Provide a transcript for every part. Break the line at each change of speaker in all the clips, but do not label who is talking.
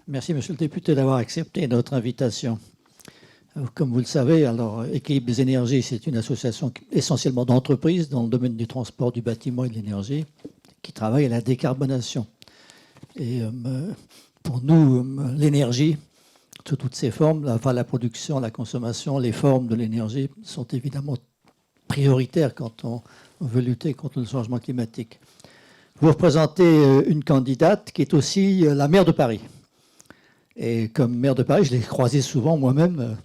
Merci, monsieur le député, d'avoir accepté notre invitation. Comme vous le savez, alors, Équilibre des énergies, c'est une association essentiellement d'entreprises dans le domaine du transport, du bâtiment et de l'énergie qui travaille à la décarbonation. Et pour nous, l'énergie, sous toutes ses formes, enfin, la production, la consommation, les formes de l'énergie sont évidemment prioritaires quand on veut lutter contre le changement climatique. Vous représentez une candidate qui est aussi la maire de Paris. Et comme maire de Paris, je l'ai croisée souvent moi-même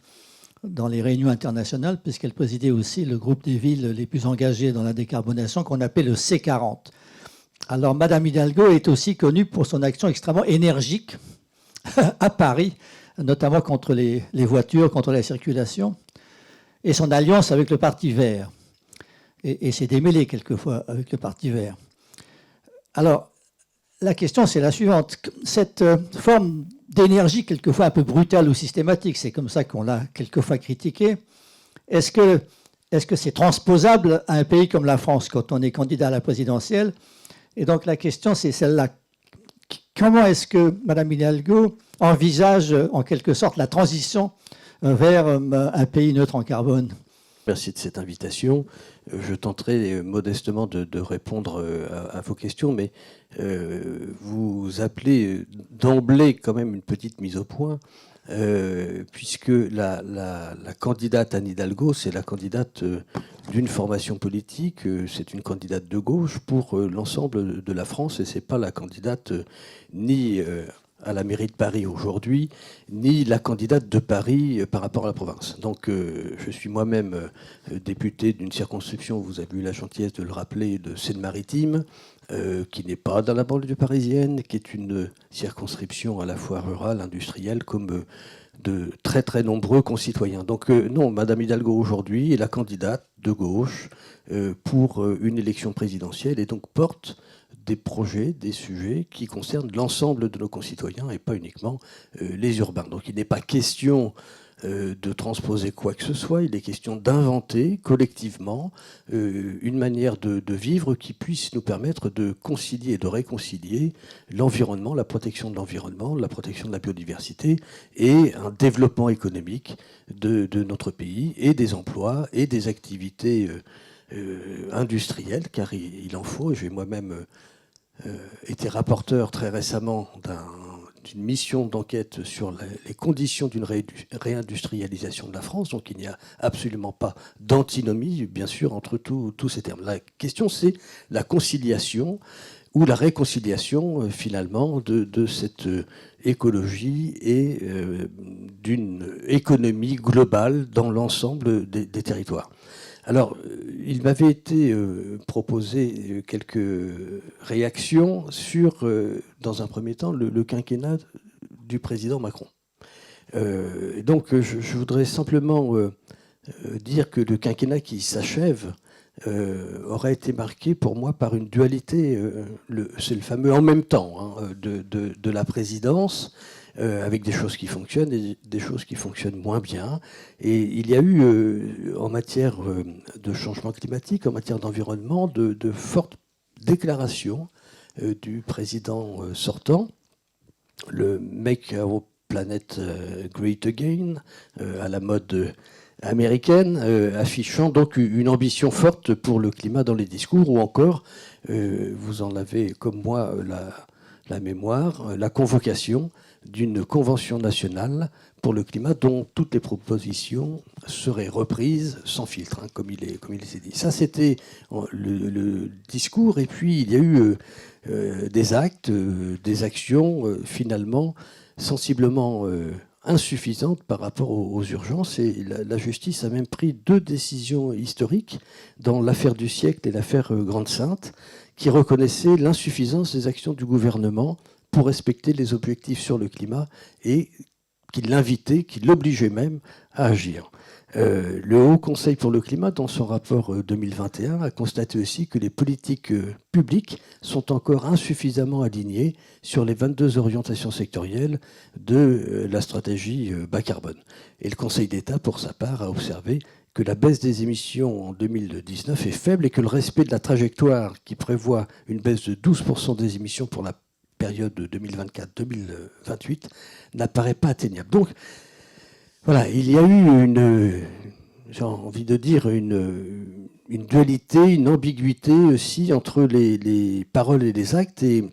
dans les réunions internationales, puisqu'elle présidait aussi le groupe des villes les plus engagées dans la décarbonation, qu'on appelle le C40. Alors, Madame Hidalgo est aussi connue pour son action extrêmement énergique à Paris, notamment contre les voitures, contre la circulation, et son alliance avec le Parti vert. Et s'est démêlée quelquefois avec le Parti vert. Alors, la question, c'est la suivante. Cette forme d'énergie, quelquefois un peu brutale ou systématique, c'est comme ça qu'on l'a quelquefois critiquée, est-ce que c'est transposable à un pays comme la France quand on est candidat à la présidentielle? Et donc la question, c'est celle-là. Comment est-ce que Mme Hidalgo envisage en quelque sorte la transition vers un pays neutre en carbone?
Merci de cette invitation. Je tenterai modestement de répondre à vos questions, mais vous appelez d'emblée quand même une petite mise au point, puisque la candidate Anne Hidalgo, c'est la candidate d'une formation politique, c'est une candidate de gauche pour l'ensemble de la France, et c'est pas la candidate ni à la mairie de Paris aujourd'hui, ni la candidate de Paris par rapport à la province. Donc je suis moi-même député d'une circonscription, vous avez eu la gentillesse de le rappeler, de Seine-Maritime, qui n'est pas dans la banlieue parisienne, qui est une circonscription à la fois rurale, industrielle, comme de très très nombreux concitoyens. Donc non, Madame Hidalgo aujourd'hui est la candidate de gauche pour une élection présidentielle et donc porte des projets, des sujets qui concernent l'ensemble de nos concitoyens et pas uniquement les urbains. Donc il n'est pas question de transposer quoi que ce soit, il est question d'inventer collectivement une manière de vivre qui puisse nous permettre de concilier et de réconcilier l'environnement, la protection de l'environnement, la protection de la biodiversité et un développement économique de notre pays et des emplois et des activités industrielles, car il en faut. J'ai moi-même été rapporteur très récemment d'une mission d'enquête sur les conditions d'une réindustrialisation de la France. Donc il n'y a absolument pas d'antinomie, bien sûr, entre tous ces termes. La question, c'est la conciliation ou la réconciliation, finalement, de cette écologie et d'une économie globale dans l'ensemble des territoires. Alors, il m'avait été proposé quelques réactions sur, dans un premier temps, le quinquennat du président Macron. Donc, je voudrais simplement dire que le quinquennat qui s'achève aurait été marqué pour moi par une dualité, c'est le fameux en même temps de la présidence, avec des choses qui fonctionnent et des choses qui fonctionnent moins bien. Et il y a eu, en matière de changement climatique, en matière d'environnement, de fortes déclarations du président sortant, le Make Our Planet Great Again, à la mode américaine, affichant donc une ambition forte pour le climat dans les discours, ou encore, vous en avez comme moi la mémoire, la convocation d'une convention nationale pour le climat dont toutes les propositions seraient reprises sans filtre, comme il s'est dit. Ça, c'était le discours. Et puis, il y a eu des actes, des actions, finalement, sensiblement insuffisantes par rapport aux urgences. Et la justice a même pris 2 décisions historiques dans l'affaire du siècle et l'affaire Grande-Sainte, qui reconnaissaient l'insuffisance des actions du gouvernement pour respecter les objectifs sur le climat et qui l'invitait, qui l'obligeait même à agir. Le Haut Conseil pour le climat, dans son rapport 2021, a constaté aussi que les politiques publiques sont encore insuffisamment alignées sur les 22 orientations sectorielles de la stratégie bas carbone. Et le Conseil d'État, pour sa part, a observé que la baisse des émissions en 2019 est faible et que le respect de la trajectoire qui prévoit une baisse de 12% des émissions pour la période 2024-2028 n'apparaît pas atteignable. Donc, voilà, il y a eu j'ai envie de dire, une dualité, une ambiguïté aussi entre les paroles et les actes. Et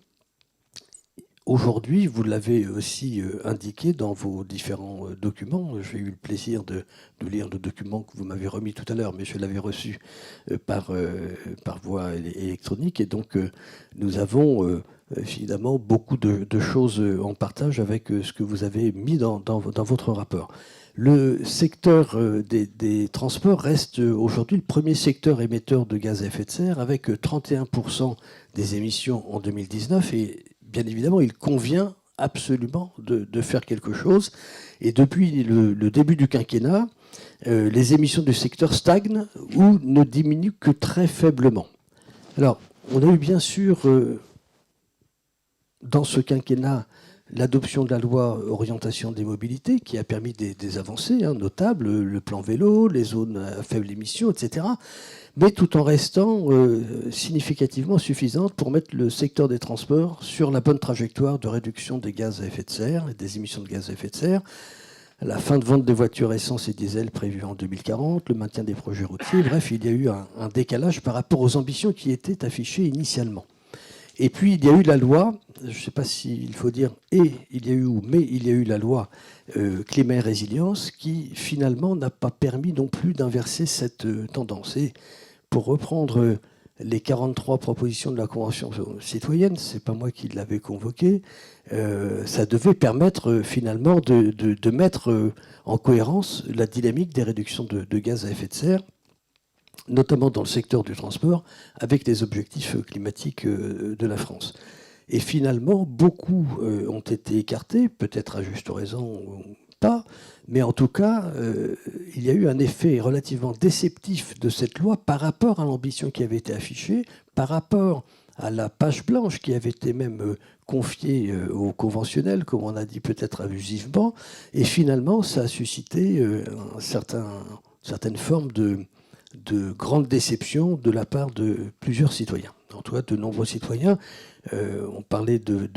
aujourd'hui, vous l'avez aussi indiqué dans vos différents documents. J'ai eu le plaisir de lire le document que vous m'avez remis tout à l'heure, mais je l'avais reçu par voie électronique. Et donc, nous avons évidemment beaucoup de choses en partage avec ce que vous avez mis dans votre rapport. Le secteur des transports reste aujourd'hui le premier secteur émetteur de gaz à effet de serre, avec 31% des émissions en 2019. Et bien évidemment, il convient absolument de faire quelque chose. Et depuis le début du quinquennat, les émissions du secteur stagnent ou ne diminuent que très faiblement. Alors, on a eu bien sûr, dans ce quinquennat, l'adoption de la loi orientation des mobilités qui a permis des avancées notables, le plan vélo, les zones à faible émission, etc. Mais tout en restant significativement suffisante pour mettre le secteur des transports sur la bonne trajectoire de réduction des gaz à effet de serre et des émissions de gaz à effet de serre. La fin de vente des voitures essence et diesel prévue en 2040, le maintien des projets routiers. Bref, il y a eu un décalage par rapport aux ambitions qui étaient affichées initialement. Et puis, il y a eu la loi, je ne sais pas s'il faut dire mais il y a eu la loi climat et résilience qui, finalement, n'a pas permis non plus d'inverser cette tendance. Et pour reprendre les 43 propositions de la Convention citoyenne, ce n'est pas moi qui l'avais convoqué, ça devait permettre, finalement, de mettre en cohérence la dynamique des réductions de gaz à effet de serre, notamment dans le secteur du transport, avec les objectifs climatiques de la France. Et finalement, beaucoup ont été écartés, peut-être à juste raison ou pas, mais en tout cas, il y a eu un effet relativement déceptif de cette loi par rapport à l'ambition qui avait été affichée, par rapport à la page blanche qui avait été même confiée aux conventionnels, comme on a dit peut-être abusivement, et finalement, ça a suscité une certaine forme de grande déception de la part de plusieurs citoyens. En tout cas, de nombreux citoyens. On parlait vous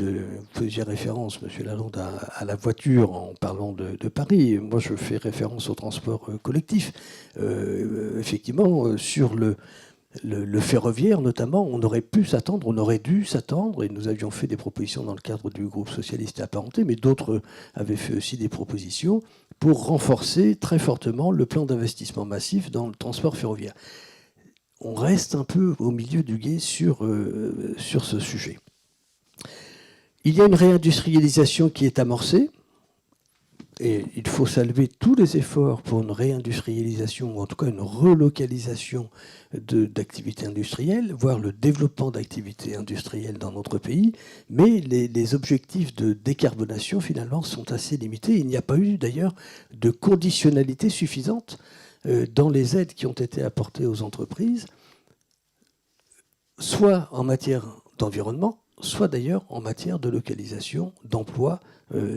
faisiez référence, M. Lalonde, à la voiture en parlant de Paris. Moi, je fais référence au transport collectif. Effectivement, sur le ferroviaire, notamment, on aurait pu s'attendre, on aurait dû s'attendre, et nous avions fait des propositions dans le cadre du groupe socialiste et apparenté, mais d'autres avaient fait aussi des propositions pour renforcer très fortement le plan d'investissement massif dans le transport ferroviaire. On reste un peu au milieu du gué sur ce sujet. Il y a une réindustrialisation qui est amorcée, et il faut saluer tous les efforts pour une réindustrialisation, ou en tout cas une relocalisation d'activités industrielles, voire le développement d'activités industrielles dans notre pays, mais les objectifs de décarbonation, finalement, sont assez limités. Il n'y a pas eu, d'ailleurs, de conditionnalité suffisante dans les aides qui ont été apportées aux entreprises, soit en matière d'environnement, soit d'ailleurs en matière de localisation, d'emploi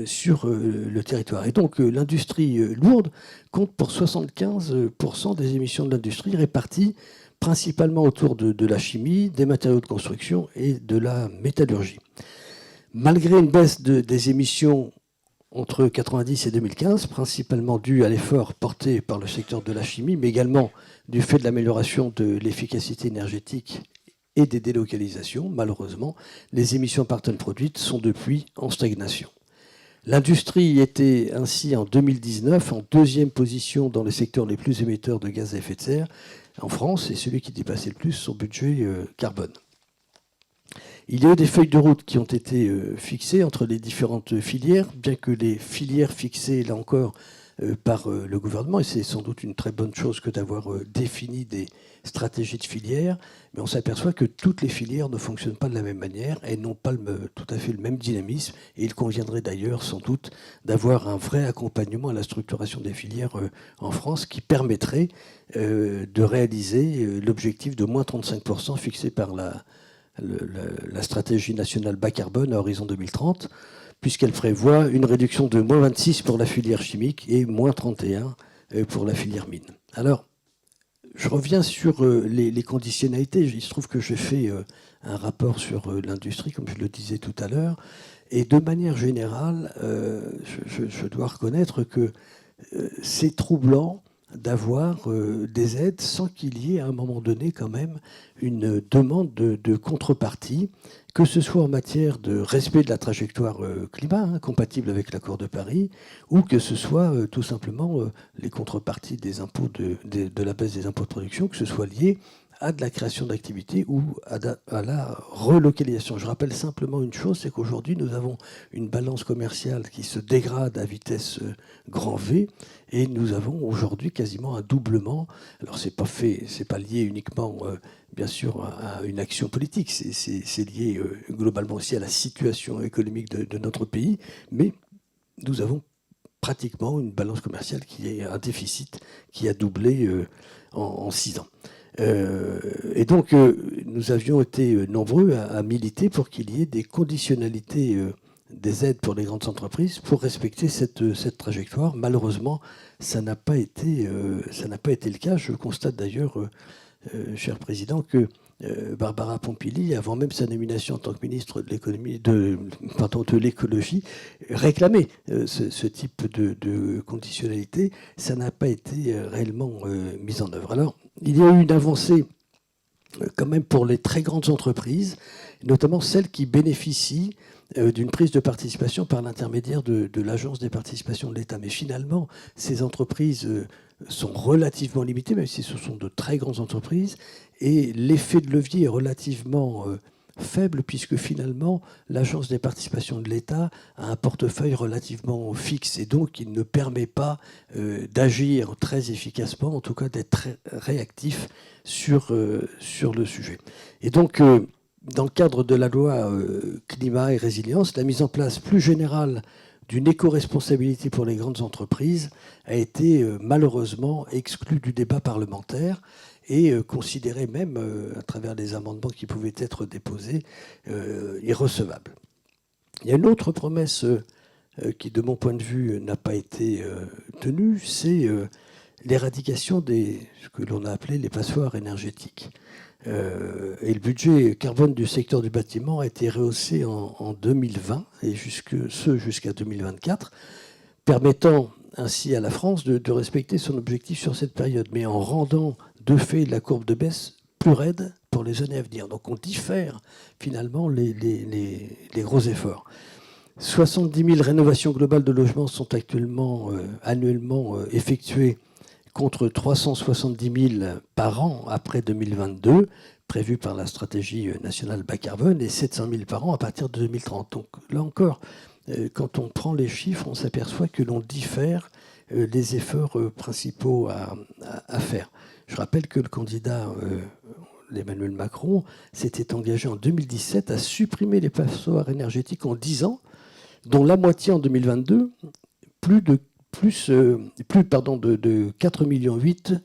sur le territoire. Et donc l'industrie lourde compte pour 75% des émissions de l'industrie, réparties principalement autour de la chimie, des matériaux de construction et de la métallurgie. Malgré une baisse des émissions entre 1990 et 2015, principalement due à l'effort porté par le secteur de la chimie, mais également du fait de l'amélioration de l'efficacité énergétique et des délocalisations, malheureusement, les émissions par tonne produite sont depuis en stagnation. L'industrie était ainsi en 2019 en deuxième position dans les secteurs les plus émetteurs de gaz à effet de serre en France, et celui qui dépassait le plus son budget carbone. Il y a eu des feuilles de route qui ont été fixées entre les différentes filières, bien que les filières fixées, là encore, par le gouvernement, et c'est sans doute une très bonne chose que d'avoir défini des stratégies de filières, mais on s'aperçoit que toutes les filières ne fonctionnent pas de la même manière et n'ont pas tout à fait le même dynamisme, et il conviendrait d'ailleurs sans doute d'avoir un vrai accompagnement à la structuration des filières en France qui permettrait de réaliser l'objectif de moins 35% fixé par la stratégie nationale bas carbone à horizon 2030, puisqu'elle prévoit une réduction de moins 26 pour la filière chimique et moins 31 pour la filière mine. Alors, Je reviens sur les conditionnalités. Il se trouve que j'ai fait un rapport sur l'industrie, comme je le disais tout à l'heure. Et de manière générale, je dois reconnaître que c'est troublant d'avoir des aides sans qu'il y ait à un moment donné quand même une demande de contrepartie, que ce soit en matière de respect de la trajectoire climat, compatible avec l'accord de Paris, ou que ce soit tout simplement les contreparties des impôts de la baisse des impôts de production, que ce soit lié à de la création d'activités ou à la relocalisation. Je rappelle simplement une chose, c'est qu'aujourd'hui, nous avons une balance commerciale qui se dégrade à vitesse grand V, et nous avons aujourd'hui quasiment un doublement. Alors, c'est pas lié uniquement, bien sûr, à une action politique, c'est lié globalement aussi à la situation économique de notre pays, mais nous avons pratiquement une balance commerciale qui est un déficit qui a doublé en 6 ans. Et donc, nous avions été nombreux à militer pour qu'il y ait des conditionnalités des aides pour les grandes entreprises pour respecter cette trajectoire. Malheureusement, ça n'a pas été le cas. Je constate d'ailleurs, cher Président, que Barbara Pompili, avant même sa nomination en tant que ministre de l'écologie, réclamait ce type de conditionnalité. Ça n'a pas été réellement mis en œuvre. Alors, il y a eu une avancée quand même pour les très grandes entreprises, notamment celles qui bénéficient d'une prise de participation par l'intermédiaire de l'Agence des participations de l'État. Mais finalement, ces entreprises sont relativement limitées, même si ce sont de très grandes entreprises, et l'effet de levier est relativement faible, puisque finalement, l'Agence des participations de l'État a un portefeuille relativement fixe, et donc il ne permet pas d'agir très efficacement, en tout cas d'être très réactif sur le sujet. Et donc, dans le cadre de la loi climat et résilience, la mise en place plus générale d'une éco-responsabilité pour les grandes entreprises a été malheureusement exclue du débat parlementaire et considérée même, à travers les amendements qui pouvaient être déposés, irrecevable. Il y a une autre promesse qui, de mon point de vue, n'a pas été tenue, c'est l'éradication ce que l'on a appelé les passoires énergétiques. Et le budget carbone du secteur du bâtiment a été rehaussé en 2020 et jusqu'à 2024, permettant ainsi à la France de respecter son objectif sur cette période, mais en rendant de fait la courbe de baisse plus raide pour les années à venir. Donc on diffère finalement les gros efforts. 70 000 rénovations globales de logements sont actuellement annuellement effectuées, contre 370 000 par an après 2022, prévu par la stratégie nationale bas carbone, et 700 000 par an à partir de 2030. Donc là encore, quand on prend les chiffres, on s'aperçoit que l'on diffère les efforts principaux à faire. Je rappelle que le candidat Emmanuel Macron s'était engagé en 2017 à supprimer les passoires énergétiques en 10 ans, dont la moitié en 2022, plus de 4,8 millions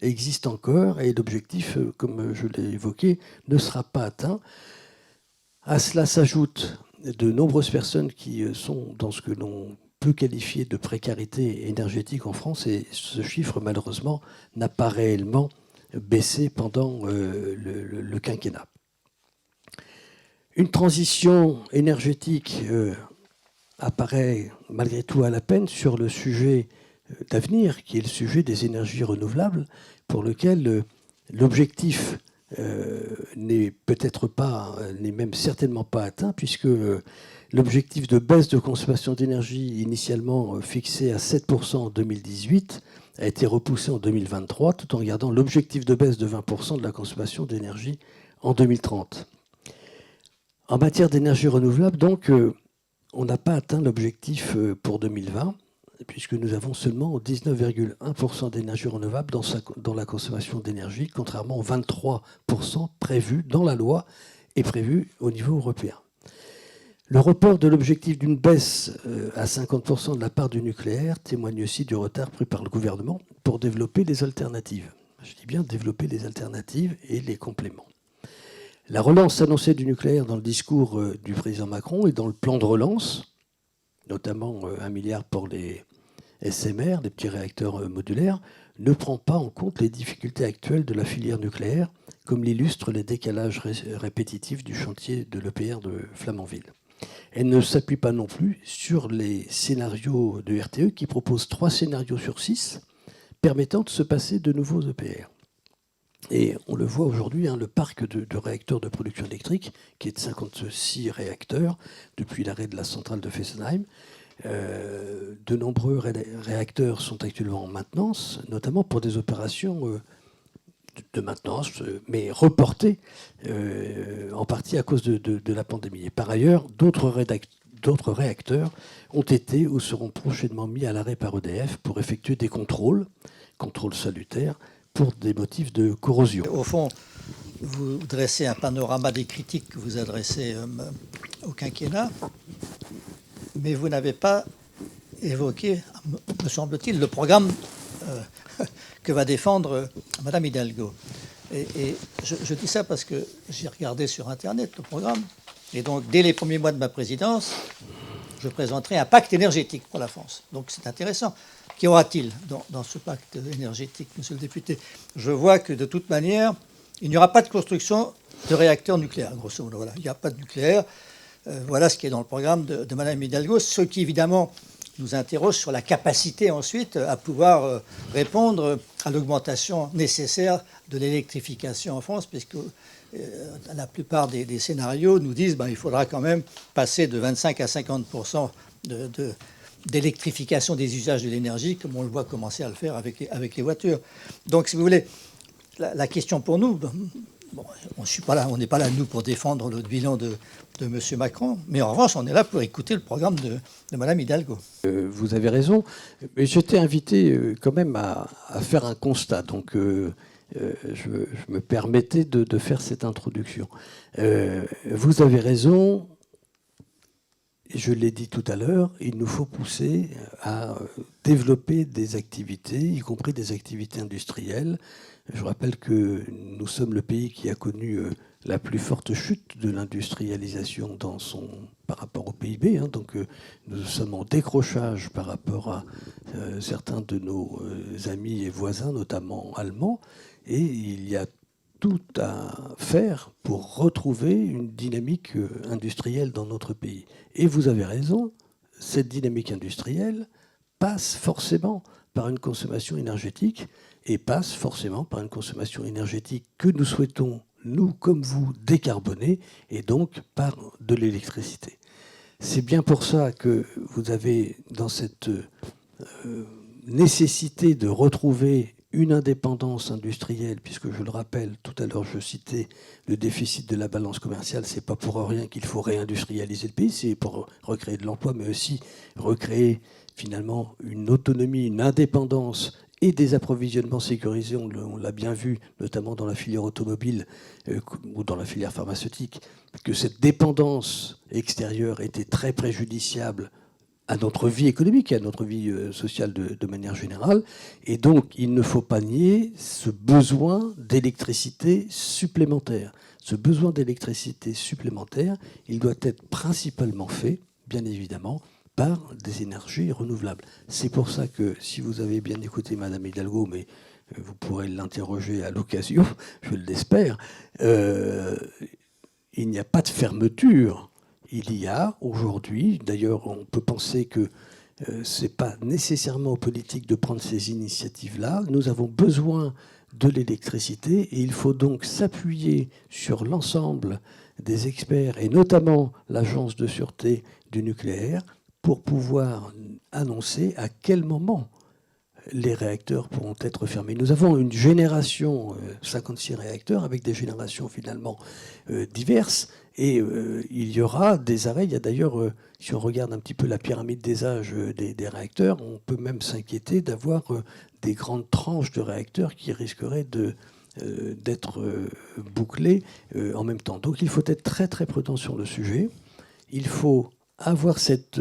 existent encore, et l'objectif, comme je l'ai évoqué, ne sera pas atteint. À cela s'ajoutent de nombreuses personnes qui sont dans ce que l'on peut qualifier de précarité énergétique en France, et ce chiffre, malheureusement, n'a pas réellement baissé pendant le quinquennat. Une transition énergétique apparaît malgré tout à la peine sur le sujet d'avenir, qui est le sujet des énergies renouvelables, pour lequel l'objectif n'est peut-être pas, n'est même certainement pas atteint, puisque l'objectif de baisse de consommation d'énergie initialement fixé à 7% en 2018 a été repoussé en 2023, tout en gardant l'objectif de baisse de 20% de la consommation d'énergie en 2030. En matière d'énergie renouvelable, donc, on n'a pas atteint l'objectif pour 2020, puisque nous avons seulement 19,1% d'énergie renouvelable dans la consommation d'énergie, contrairement aux 23% prévus dans la loi et prévus au niveau européen. Le report de l'objectif d'une baisse à 50% de la part du nucléaire témoigne aussi du retard pris par le gouvernement pour développer les alternatives. Je dis bien développer les alternatives et les compléments. La relance annoncée du nucléaire dans le discours du président Macron et dans le plan de relance, notamment 1 milliard pour les SMR, les petits réacteurs modulaires, ne prend pas en compte les difficultés actuelles de la filière nucléaire, comme l'illustrent les décalages répétitifs du chantier de l'EPR de Flamanville. Elle ne s'appuie pas non plus sur les scénarios de RTE qui proposent 3 scénarios sur 6 permettant de se passer de nouveaux EPR. Et on le voit aujourd'hui, le parc de réacteurs de production électrique, qui est de 56 réacteurs depuis l'arrêt de la centrale de Fessenheim. De nombreux réacteurs sont actuellement en maintenance, notamment pour des opérations de maintenance, mais reportées en partie à cause de la pandémie. Et par ailleurs, d'autres réacteurs ont été ou seront prochainement mis à l'arrêt par EDF pour effectuer des contrôles salutaires, pour des motifs de corrosion.
Au fond, vous dressez un panorama des critiques que vous adressez au quinquennat, mais vous n'avez pas évoqué, me semble-t-il, le programme que va défendre Mme Hidalgo. Et je dis ça parce que j'ai regardé sur Internet le programme, et donc dès les premiers mois de ma présidence, je présenterai un pacte énergétique pour la France. Donc c'est intéressant. Qu'y aura-t-il dans ce pacte énergétique, monsieur le député? Je vois que de toute manière, il n'y aura pas de construction de réacteurs nucléaires, grosso modo. Voilà. Il n'y a pas de nucléaire. Voilà ce qui est dans le programme de Mme Hidalgo, ce qui évidemment nous interroge sur la capacité ensuite à pouvoir répondre à l'augmentation nécessaire de l'électrification en France, puisque la plupart des scénarios nous disent qu'il faudra quand même passer de 25 à 50% d'électrification des usages de l'énergie, comme on le voit commencer à le faire avec les voitures. Donc, si vous voulez, la question pour nous, on n'est pas là, nous, pour défendre le bilan de M. Macron, mais en revanche, on est là pour écouter le programme de Mme Hidalgo.
Vous avez raison, mais j'étais invité quand même à faire un constat, donc je me permettais de faire cette introduction. Vous avez raison. Je l'ai dit tout à l'heure, il nous faut pousser à développer des activités, y compris des activités industrielles. Je rappelle que nous sommes le pays qui a connu la plus forte chute de l'industrialisation par rapport au PIB. Donc nous sommes en décrochage par rapport à certains de nos amis et voisins, notamment allemands. Et il y a tout à faire pour retrouver une dynamique industrielle dans notre pays. Et vous avez raison, cette dynamique industrielle passe forcément par une consommation énergétique et passe forcément par une consommation énergétique que nous souhaitons, nous comme vous, décarboner, et donc par de l'électricité. C'est bien pour ça que vous avez, dans cette nécessité de retrouver une indépendance industrielle, puisque je le rappelle, tout à l'heure je citais le déficit de la balance commerciale, c'est pas pour rien qu'il faut réindustrialiser le pays, c'est pour recréer de l'emploi, mais aussi recréer finalement une autonomie, une indépendance et des approvisionnements sécurisés, on l'a bien vu, notamment dans la filière automobile ou dans la filière pharmaceutique, que cette dépendance extérieure était très préjudiciable à notre vie économique et à notre vie sociale de manière générale. Et donc, il ne faut pas nier ce besoin d'électricité supplémentaire. Ce besoin d'électricité supplémentaire, il doit être principalement fait, bien évidemment, par des énergies renouvelables. C'est pour ça que, si vous avez bien écouté Mme Hidalgo, mais vous pourrez l'interroger à l'occasion, je l'espère, il n'y a pas de fermeture. Il y a aujourd'hui, d'ailleurs on peut penser que ce n'est pas nécessairement aux politiques de prendre ces initiatives-là. Nous avons besoin de l'électricité et il faut donc s'appuyer sur l'ensemble des experts et notamment l'Agence de sûreté du nucléaire pour pouvoir annoncer à quel moment les réacteurs pourront être fermés. Nous avons une génération, 56 réacteurs, avec des générations finalement diverses, et il y aura des arrêts. Il y a d'ailleurs, si on regarde un petit peu la pyramide des âges des réacteurs, on peut même s'inquiéter d'avoir des grandes tranches de réacteurs qui risqueraient d'être bouclés en même temps. Donc il faut être très très prudent sur le sujet. Il faut avoir cette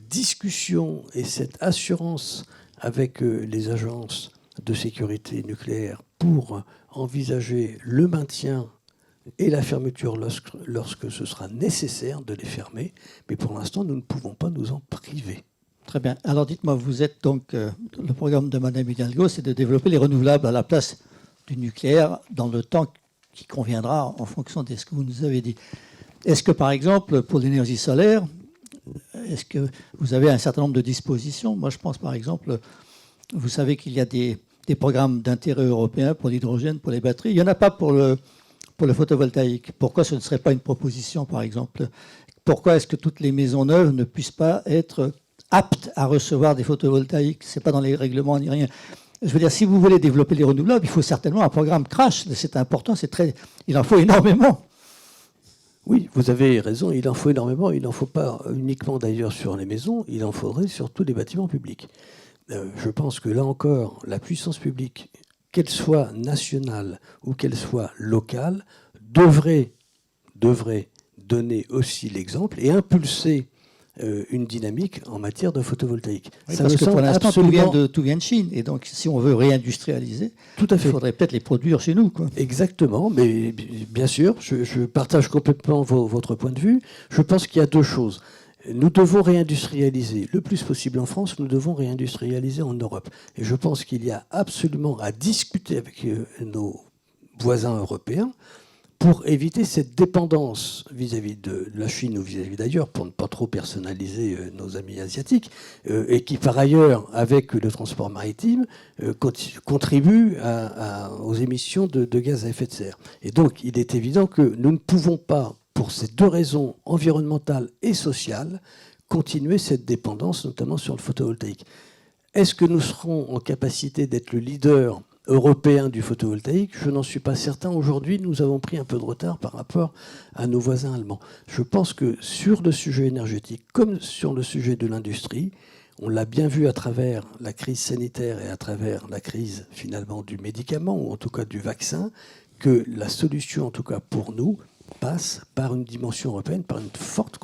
discussion et cette assurance avec les agences de sécurité nucléaire pour envisager le maintien et la fermeture lorsque ce sera nécessaire de les fermer. Mais pour l'instant, nous ne pouvons pas nous en priver.
Très bien. Alors dites-moi, vous êtes donc, le programme de Madame Hidalgo, c'est de développer les renouvelables à la place du nucléaire dans le temps qui conviendra en fonction de ce que vous nous avez dit. Est-ce que par exemple, pour l'énergie solaire, est-ce que vous avez un certain nombre de dispositions? Moi je pense par exemple, vous savez qu'il y a des programmes d'intérêt européen pour l'hydrogène, pour les batteries. Il n'y en a pas pour le photovoltaïque. Pourquoi ce ne serait pas une proposition par exemple? Pourquoi est-ce que toutes les maisons neuves ne puissent pas être aptes à recevoir des photovoltaïques? Ce n'est pas dans les règlements ni rien. Je veux dire, si vous voulez développer les renouvelables, il faut certainement un programme crash. C'est important, il en faut énormément.
Oui, vous avez raison, il en faut énormément. Il n'en faut pas uniquement d'ailleurs sur les maisons, il en faudrait sur tous les bâtiments publics. Je pense que là encore, la puissance publique, qu'elle soit nationale ou qu'elle soit locale, devrait donner aussi l'exemple et impulser une dynamique en matière de photovoltaïque.
Oui, parce que pour l'instant, tout vient de Chine. Et donc, si on veut réindustrialiser,
tout à fait,
il faudrait peut-être les produire chez nous, quoi.
Exactement, mais bien sûr, je partage complètement votre point de vue. Je pense qu'il y a deux choses. Nous devons réindustrialiser le plus possible en France, nous devons réindustrialiser en Europe. Et je pense qu'il y a absolument à discuter avec nos voisins européens pour éviter cette dépendance vis-à-vis de la Chine ou vis-à-vis d'ailleurs, pour ne pas trop personnaliser nos amis asiatiques, et qui par ailleurs, avec le transport maritime, contribue aux émissions de gaz à effet de serre. Et donc, il est évident que nous ne pouvons pas, pour ces deux raisons environnementales et sociales, continuer cette dépendance, notamment sur le photovoltaïque. Est-ce que nous serons en capacité d'être le leader européen du photovoltaïque? Je n'en suis pas certain. Aujourd'hui, nous avons pris un peu de retard par rapport à nos voisins allemands. Je pense que sur le sujet énergétique, comme sur le sujet de l'industrie, on l'a bien vu à travers la crise sanitaire et à travers la crise finalement du médicament, ou en tout cas du vaccin, que la solution, en tout cas pour nous, passe par une dimension européenne, par une forte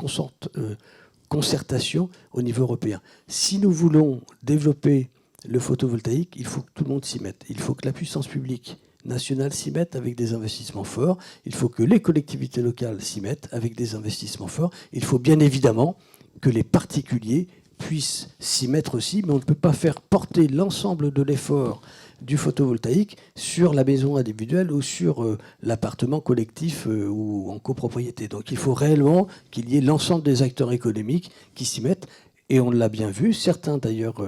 concertation au niveau européen. Si nous voulons développer le photovoltaïque, il faut que tout le monde s'y mette. Il faut que la puissance publique nationale s'y mette avec des investissements forts. Il faut que les collectivités locales s'y mettent avec des investissements forts. Il faut bien évidemment que les particuliers puissent s'y mettre aussi, mais on ne peut pas faire porter l'ensemble de l'effort du photovoltaïque sur la maison individuelle ou sur l'appartement collectif ou en copropriété. Donc il faut réellement qu'il y ait l'ensemble des acteurs économiques qui s'y mettent. Et on l'a bien vu, certains d'ailleurs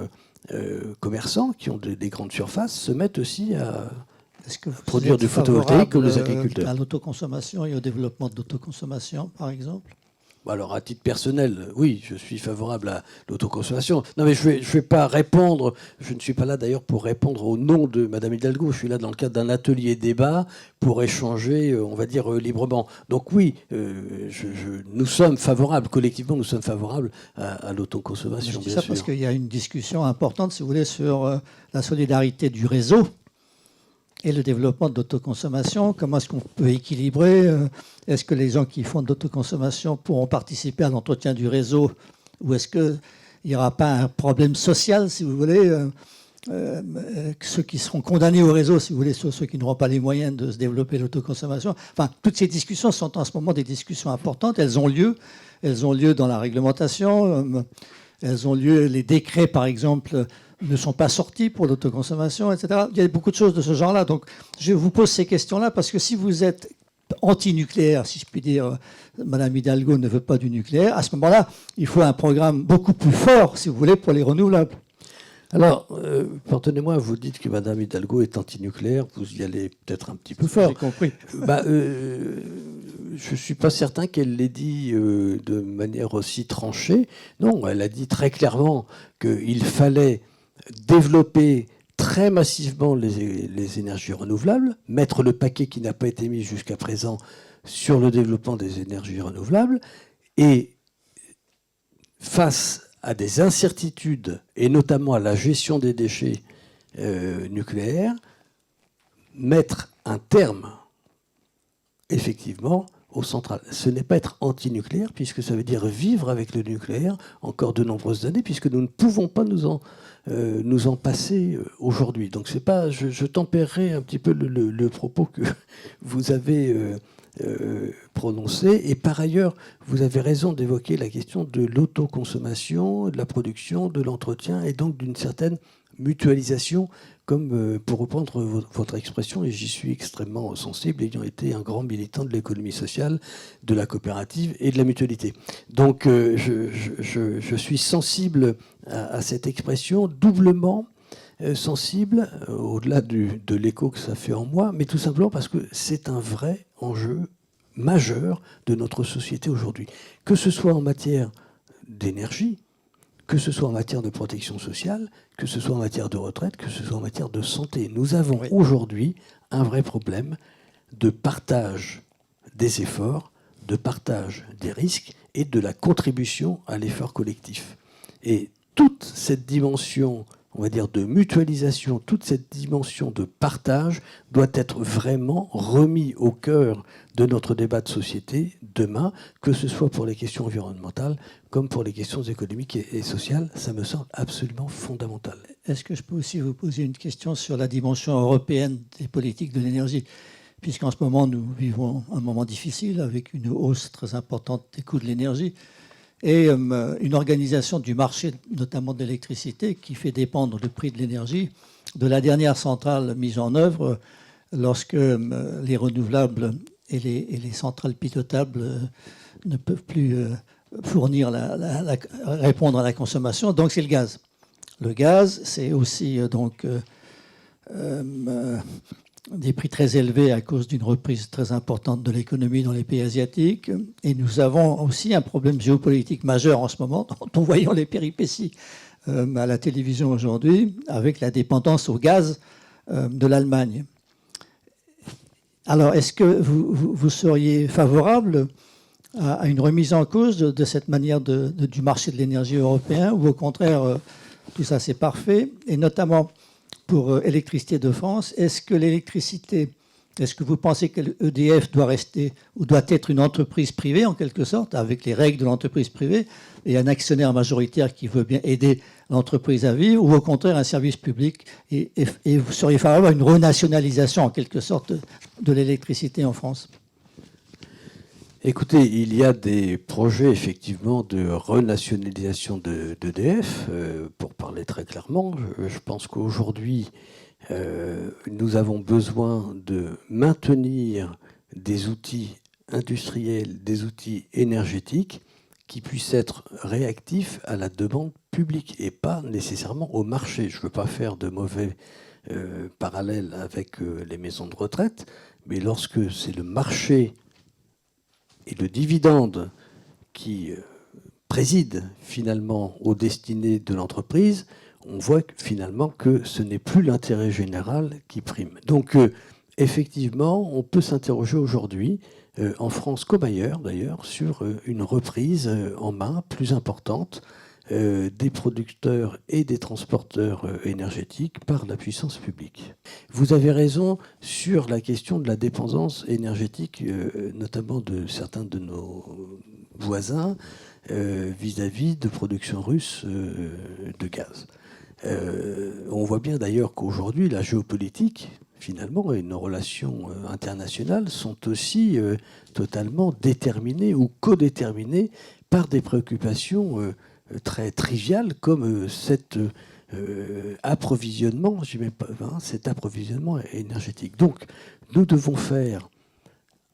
commerçants qui ont des grandes surfaces se mettent aussi à produire du photovoltaïque comme les agriculteurs.
À l'autoconsommation et au développement de l'autoconsommation, par exemple?
Alors, à titre personnel, oui, je suis favorable à l'autoconsommation. Non, mais je vais pas répondre, je ne suis pas là d'ailleurs pour répondre au nom de Madame Hidalgo, je suis là dans le cadre d'un atelier débat pour échanger, on va dire, librement. Donc oui, nous sommes favorables, collectivement, nous sommes favorables à l'autoconsommation,
je dis
bien
ça
sûr.
parce qu'il y a une discussion importante, si vous voulez, sur la solidarité du réseau et le développement de l'autoconsommation. Comment est-ce qu'on peut équilibrer? Est-ce que les gens qui font de l'autoconsommation pourront participer à l'entretien du réseau? Ou est-ce qu'il n'y aura pas un problème social, si vous voulez, ceux qui seront condamnés au réseau, si vous voulez, ceux qui n'auront pas les moyens de se développer l'autoconsommation? Enfin, toutes ces discussions sont en ce moment des discussions importantes. Elles ont lieu dans la réglementation. Elles ont lieu, les décrets, par exemple, ne sont pas sortis pour l'autoconsommation, etc. Il y a beaucoup de choses de ce genre-là. Donc, je vous pose ces questions-là parce que si vous êtes anti-nucléaire, si je puis dire, Madame Hidalgo ne veut pas du nucléaire, à ce moment-là, il faut un programme beaucoup plus fort, si vous voulez, pour les renouvelables.
Alors, pardonnez-moi, vous dites que Madame Hidalgo est anti-nucléaire, vous y allez peut-être un petit peu fort.
J'ai compris.
Je ne suis pas certain qu'elle l'ait dit de manière aussi tranchée. Non, elle a dit très clairement qu'il fallait développer très massivement les énergies renouvelables, mettre le paquet qui n'a pas été mis jusqu'à présent sur le développement des énergies renouvelables, et face à des incertitudes, et notamment à la gestion des déchets nucléaires, mettre un terme, effectivement, aux centrales. Ce n'est pas être anti-nucléaire, puisque ça veut dire vivre avec le nucléaire encore de nombreuses années, puisque nous ne pouvons pas nous en passer aujourd'hui. Donc c'est pas, je tempérerai un petit peu le propos que vous avez prononcée. Et par ailleurs, vous avez raison d'évoquer la question de l'autoconsommation, de la production, de l'entretien, et donc d'une certaine mutualisation, comme pour reprendre votre expression, et j'y suis extrêmement sensible, ayant été un grand militant de l'économie sociale, de la coopérative et de la mutualité. Donc je suis sensible à cette expression, doublement sensible, au-delà de l'écho que ça fait en moi, mais tout simplement parce que c'est un vrai enjeu majeur de notre société aujourd'hui. Que ce soit en matière d'énergie, que ce soit en matière de protection sociale, que ce soit en matière de retraite, que ce soit en matière de santé. Nous avons aujourd'hui un vrai problème de partage des efforts, de partage des risques et de la contribution à l'effort collectif. Et toute cette dimension, on va dire, de mutualisation, toute cette dimension de partage doit être vraiment remis au cœur de notre débat de société demain, que ce soit pour les questions environnementales comme pour les questions économiques et sociales. Ça me semble absolument fondamental.
Est-ce que je peux aussi vous poser une question sur la dimension européenne des politiques de l'énergie ? Puisqu'en ce moment, nous vivons un moment difficile avec une hausse très importante des coûts de l'énergie et une organisation du marché, notamment de l'électricité, qui fait dépendre le prix de l'énergie de la dernière centrale mise en œuvre lorsque les renouvelables et les centrales pilotables ne peuvent plus fournir répondre à la consommation. Donc c'est le gaz. Le gaz, c'est aussi des prix très élevés à cause d'une reprise très importante de l'économie dans les pays asiatiques. Et nous avons aussi un problème géopolitique majeur en ce moment, dont voyons les péripéties à la télévision aujourd'hui, avec la dépendance au gaz de l'Allemagne. Alors, est-ce que vous seriez favorable à une remise en cause de cette manière du marché de l'énergie européen, ou au contraire, tout ça c'est parfait, et notamment pour Électricité de France, est-ce que vous pensez que l'EDF doit rester ou doit être une entreprise privée en quelque sorte, avec les règles de l'entreprise privée, et un actionnaire majoritaire qui veut bien aider l'entreprise à vivre, ou au contraire un service public, et vous seriez favorable à une renationalisation en quelque sorte de l'électricité en France ?
Écoutez, il y a des projets effectivement de renationalisation d'EDF, pour parler très clairement. Je pense qu'aujourd'hui, nous avons besoin de maintenir des outils industriels, des outils énergétiques qui puissent être réactifs à la demande publique et pas nécessairement au marché. Je ne veux pas faire de mauvais parallèles avec les maisons de retraite, mais lorsque c'est le marché et le dividende qui préside finalement aux destinées de l'entreprise, on voit finalement que ce n'est plus l'intérêt général qui prime. Donc effectivement, on peut s'interroger aujourd'hui, en France comme ailleurs d'ailleurs, sur une reprise en main plus importante des producteurs et des transporteurs énergétiques par la puissance publique. Vous avez raison sur la question de la dépendance énergétique, notamment de certains de nos voisins vis-à-vis de production russe de gaz. On voit bien d'ailleurs qu'aujourd'hui, la géopolitique, finalement, et nos relations internationales sont aussi totalement déterminées ou codéterminées par des préoccupations très trivial comme cet approvisionnement, cet approvisionnement énergétique. Donc, nous devons faire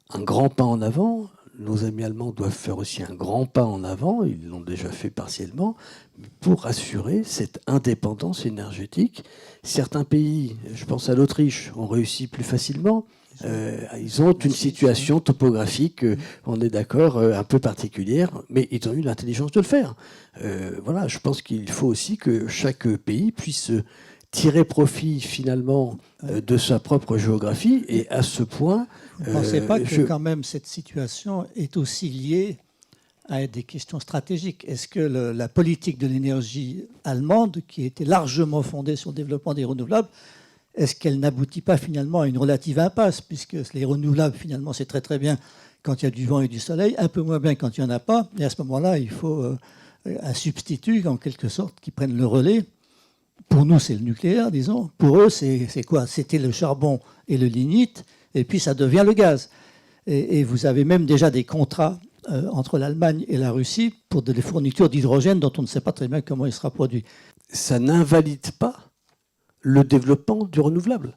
un grand pas en avant. Nos amis allemands doivent faire aussi un grand pas en avant, ils l'ont déjà fait partiellement, pour assurer cette indépendance énergétique. Certains pays, je pense à l'Autriche, ont réussi plus facilement. Ils ont une situation topographique, on est d'accord, un peu particulière, mais ils ont eu l'intelligence de le faire. Voilà, je pense qu'il faut aussi que chaque pays puisse tirer profit finalement de sa propre géographie, et à ce point...
Vous ne pensez pas que quand même cette situation est aussi liée à des questions stratégiques ? Est-ce que la politique de l'énergie allemande, qui était largement fondée sur le développement des renouvelables, est-ce qu'elle n'aboutit pas finalement à une relative impasse, puisque les renouvelables, finalement, c'est très très bien quand il y a du vent et du soleil, un peu moins bien quand il n'y en a pas, et à ce moment-là, il faut un substitut, en quelque sorte, qui prenne le relais. Pour nous, c'est le nucléaire, disons. Pour eux, c'est quoi ? C'était le charbon et le lignite, et puis ça devient le gaz. Et vous avez même déjà des contrats entre l'Allemagne et la Russie pour des fournitures d'hydrogène dont on ne sait pas très bien comment il sera produit.
Ça n'invalide pas le développement du renouvelable.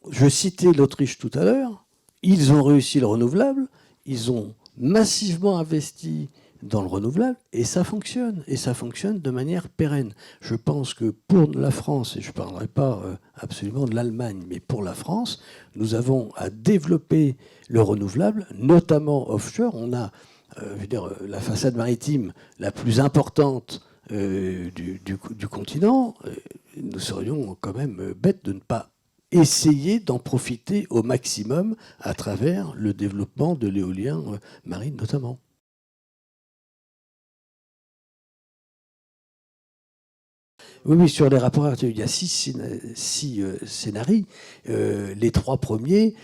Je citais l'Autriche tout à l'heure. Ils ont réussi le renouvelable. Ils ont massivement investi dans le renouvelable et ça fonctionne. Et ça fonctionne de manière pérenne. Je pense que pour la France, et je ne parlerai pas absolument de l'Allemagne, mais pour la France, nous avons à développer le renouvelable, notamment offshore. On a la façade maritime la plus importante du continent. Nous serions quand même bêtes de ne pas essayer d'en profiter au maximum à travers le développement de l'éolien marine notamment. Oui, sur les rapports, il y a six scénarios. Les 3 premiers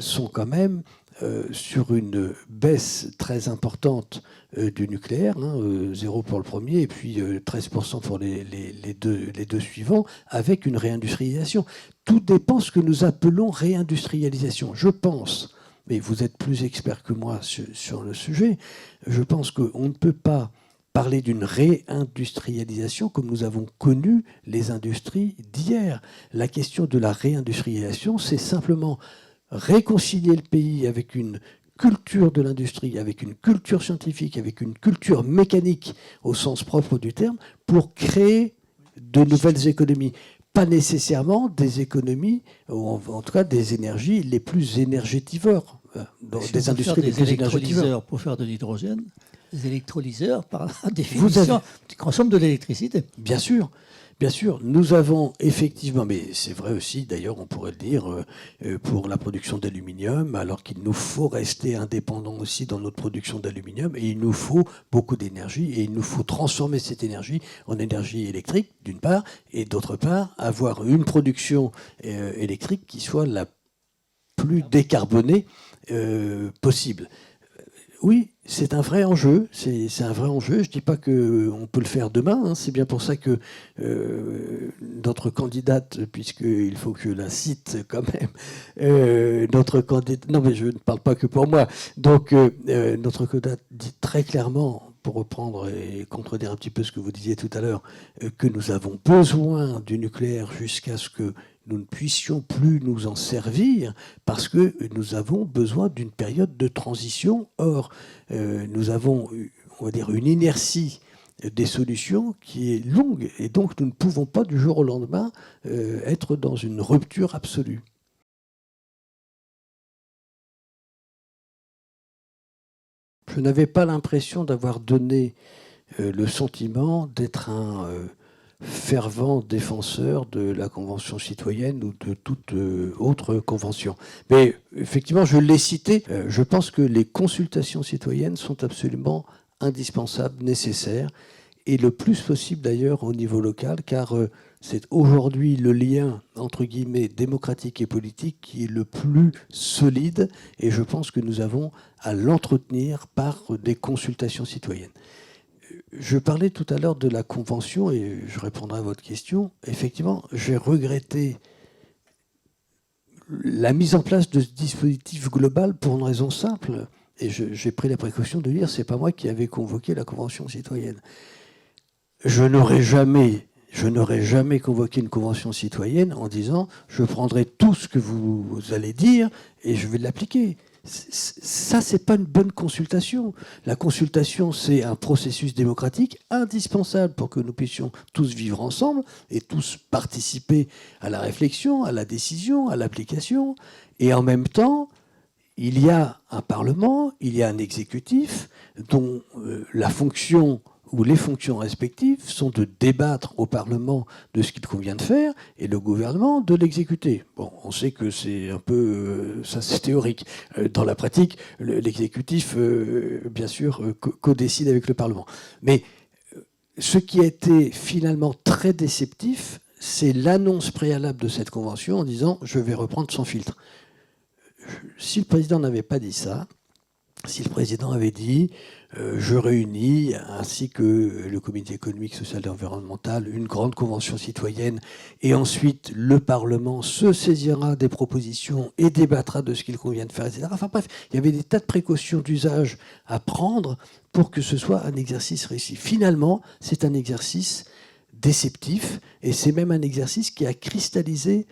sont quand même sur une baisse très importante du nucléaire, 0 pour le premier et puis 13% pour les deux suivants, avec une réindustrialisation. Tout dépend de ce que nous appelons réindustrialisation. Je pense, mais vous êtes plus expert que moi sur le sujet, je pense qu'on ne peut pas parler d'une réindustrialisation comme nous avons connu les industries d'hier. La question de la réindustrialisation, c'est simplement réconcilier le pays avec une culture de l'industrie, avec une culture scientifique, avec une culture mécanique au sens propre du terme, pour créer de nouvelles économies. Pas nécessairement des économies, ou en tout cas des énergies les plus énergétivores,
des industries les plus énergétivores. Pour faire de l'hydrogène, les électrolyseurs, par la définition, consomment de l'électricité.
Bien sûr. Bien sûr, nous avons effectivement, mais c'est vrai aussi, d'ailleurs, on pourrait le dire, pour la production d'aluminium, alors qu'il nous faut rester indépendants aussi dans notre production d'aluminium, et il nous faut beaucoup d'énergie, et il nous faut transformer cette énergie en énergie électrique, d'une part, et d'autre part, avoir une production électrique qui soit la plus décarbonée possible. Oui, c'est un vrai enjeu. C'est un vrai enjeu. Je ne dis pas qu'on peut le faire demain. C'est bien pour ça que notre candidate, puisqu'il faut que je la cite quand même, notre candidate. Non, mais je ne parle pas que pour moi. Donc, notre candidate dit très clairement, pour reprendre et contredire un petit peu ce que vous disiez tout à l'heure, que nous avons besoin du nucléaire jusqu'à ce que nous ne puissions plus nous en servir parce que nous avons besoin d'une période de transition. Or, nous avons, on va dire, une inertie des solutions qui est longue et donc nous ne pouvons pas du jour au lendemain être dans une rupture absolue. Je n'avais pas l'impression d'avoir donné le sentiment d'être un fervent défenseur de la Convention citoyenne ou de toute autre convention. Mais effectivement, je l'ai cité. Je pense que les consultations citoyennes sont absolument indispensables, nécessaires, et le plus possible d'ailleurs au niveau local, car c'est aujourd'hui le lien, entre guillemets, démocratique et politique qui est le plus solide, et je pense que nous avons à l'entretenir par des consultations citoyennes. Je parlais tout à l'heure de la Convention, et je répondrai à votre question. Effectivement, j'ai regretté la mise en place de ce dispositif global pour une raison simple, et j'ai pris la précaution de dire, c'est pas moi qui avais convoqué la Convention citoyenne. Je n'aurais jamais convoqué une convention citoyenne en disant je prendrai tout ce que vous allez dire et je vais l'appliquer. Ça, c'est pas une bonne consultation. La consultation, c'est un processus démocratique indispensable pour que nous puissions tous vivre ensemble et tous participer à la réflexion, à la décision, à l'application. Et en même temps, il y a un Parlement, il y a un exécutif dont la fonction où les fonctions respectives sont de débattre au Parlement de ce qu'il convient de faire et le gouvernement de l'exécuter. Bon, on sait que c'est un peu... ça, c'est théorique. Dans la pratique, l'exécutif, bien sûr, co-décide avec le Parlement. Mais ce qui a été finalement très déceptif, c'est l'annonce préalable de cette convention en disant « je vais reprendre sans filtre ». Si le président n'avait pas dit ça, si le président avait dit je réunis, ainsi que le Comité économique, social et environnemental, une grande convention citoyenne, et ensuite le Parlement se saisira des propositions et débattra de ce qu'il convient de faire, etc. Enfin bref, il y avait des tas de précautions d'usage à prendre pour que ce soit un exercice réussi. Finalement, c'est un exercice déceptif, et c'est même un exercice qui a cristallisé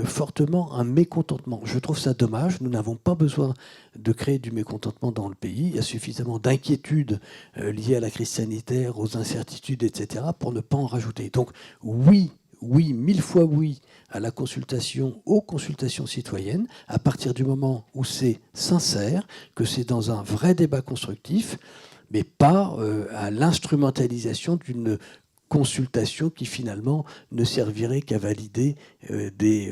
fortement un mécontentement. Je trouve ça dommage. Nous n'avons pas besoin de créer du mécontentement dans le pays. Il y a suffisamment d'inquiétudes liées à la crise sanitaire, aux incertitudes, etc., pour ne pas en rajouter. Donc oui, oui, 1000 fois oui à la consultation, aux consultations citoyennes, à partir du moment où c'est sincère, que c'est dans un vrai débat constructif, mais pas à l'instrumentalisation d'une consultation qui finalement ne servirait qu'à valider des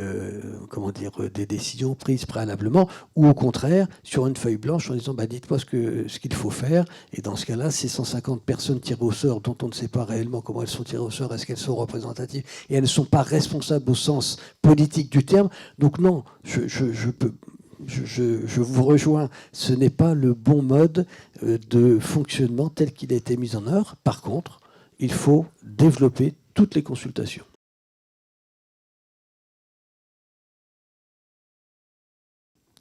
décisions prises préalablement, ou au contraire sur une feuille blanche en disant dites-moi ce qu'il faut faire, et dans ce cas-là, ces 150 personnes tirées au sort dont on ne sait pas réellement comment elles sont tirées au sort, est-ce qu'elles sont représentatives, et elles ne sont pas responsables au sens politique du terme. Donc non, je vous rejoins, ce n'est pas le bon mode de fonctionnement tel qu'il a été mis en œuvre. Par contre, il faut développer toutes les consultations.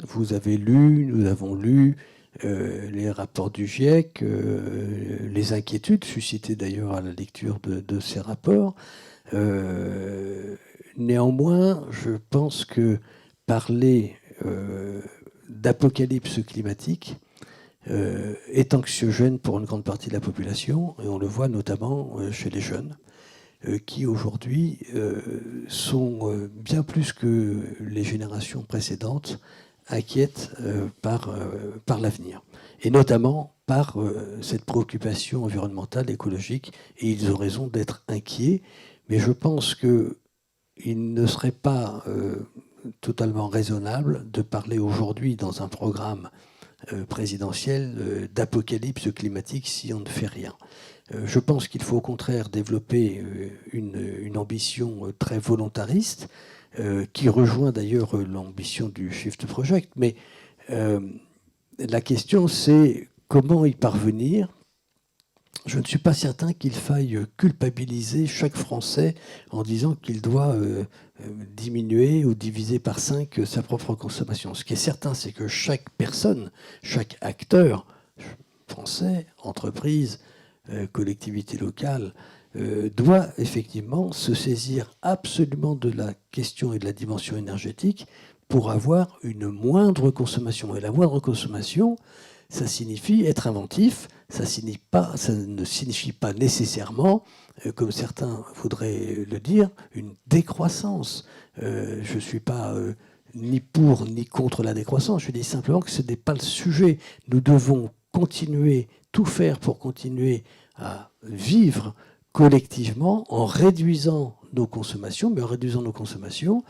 Vous avez lu, nous avons lu les rapports du GIEC, les inquiétudes suscitées d'ailleurs à la lecture de ces rapports. Néanmoins, je pense que parler d'apocalypse climatique est anxiogène pour une grande partie de la population, et on le voit notamment chez les jeunes, qui aujourd'hui sont bien plus que les générations précédentes inquiètes par l'avenir, et notamment par cette préoccupation environnementale, écologique, et ils ont raison d'être inquiets, mais je pense qu'il ne serait pas totalement raisonnable de parler aujourd'hui dans un programme présidentielle d'apocalypse climatique si on ne fait rien. Je pense qu'il faut au contraire développer une ambition très volontariste, qui rejoint d'ailleurs l'ambition du Shift Project, mais la question c'est comment y parvenir. Je ne suis pas certain qu'il faille culpabiliser chaque Français en disant qu'il doit diminuer ou diviser par 5 sa propre consommation. Ce qui est certain, c'est que chaque personne, chaque acteur, français, entreprise, collectivité locale, doit effectivement se saisir absolument de la question et de la dimension énergétique pour avoir une moindre consommation. Et la moindre consommation, ça signifie être inventif, ça ne signifie pas nécessairement, comme certains voudraient le dire, une décroissance. Je ne suis pas ni pour ni contre la décroissance, je dis simplement que ce n'est pas le sujet. Nous devons tout faire pour continuer à vivre collectivement en réduisant nos consommations, mais en réduisant nos consommations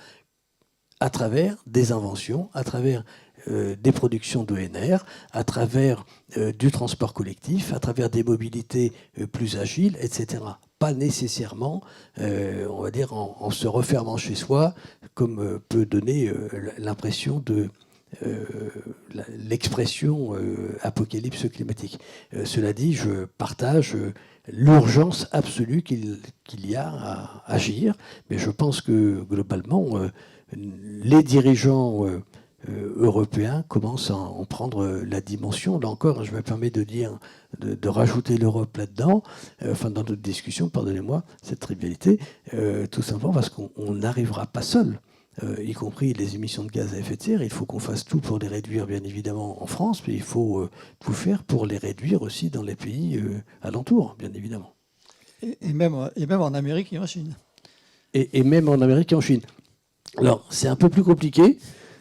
à travers des inventions, à travers des productions d'ENR, à travers du transport collectif, à travers des mobilités plus agiles, etc. Pas nécessairement, on va dire, en se refermant chez soi, comme peut donner l'impression de l'expression apocalypse climatique. Cela dit, je partage l'urgence absolue qu'il y a à agir, mais je pense que globalement, les dirigeants européens commencent à en prendre la dimension. Là encore, je me permets de rajouter l'Europe là-dedans, dans notre discussion, pardonnez-moi cette trivialité, tout simplement parce qu'on n'arrivera pas seul. Y compris les émissions de gaz à effet de serre, il faut qu'on fasse tout pour les réduire, bien évidemment, en France, mais il faut tout faire pour les réduire aussi dans les pays alentours, bien évidemment.
Et même en Amérique et en Chine.
Et même en Amérique et en Chine. Alors, c'est un peu plus compliqué,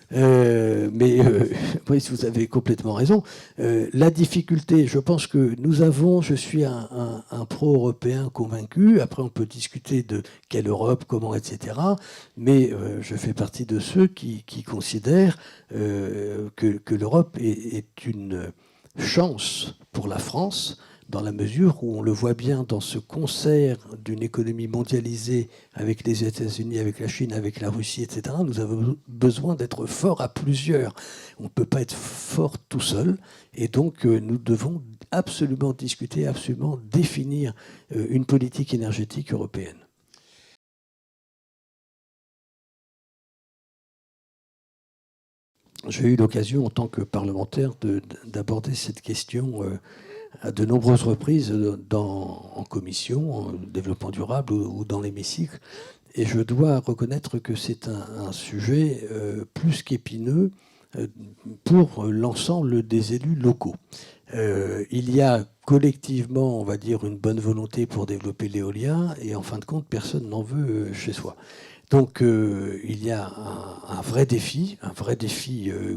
mais oui, vous avez complètement raison. La difficulté, je pense que je suis un pro-européen convaincu. Après, on peut discuter de quelle Europe, comment, etc. Mais je fais partie de ceux qui considèrent que l'Europe est une chance pour la France dans la mesure où on le voit bien dans ce concert d'une économie mondialisée avec les États-Unis, avec la Chine, avec la Russie, etc. Nous avons besoin d'être forts à plusieurs. On ne peut pas être fort tout seul. Et donc, nous devons absolument discuter, absolument définir une politique énergétique européenne. J'ai eu l'occasion, en tant que parlementaire, d'aborder cette question à de nombreuses reprises en commission, en développement durable ou dans l'hémicycle. Et je dois reconnaître que c'est un sujet plus qu'épineux pour l'ensemble des élus locaux. Il y a collectivement, on va dire, une bonne volonté pour développer l'éolien, et en fin de compte, personne n'en veut chez soi. Donc il y a un vrai défi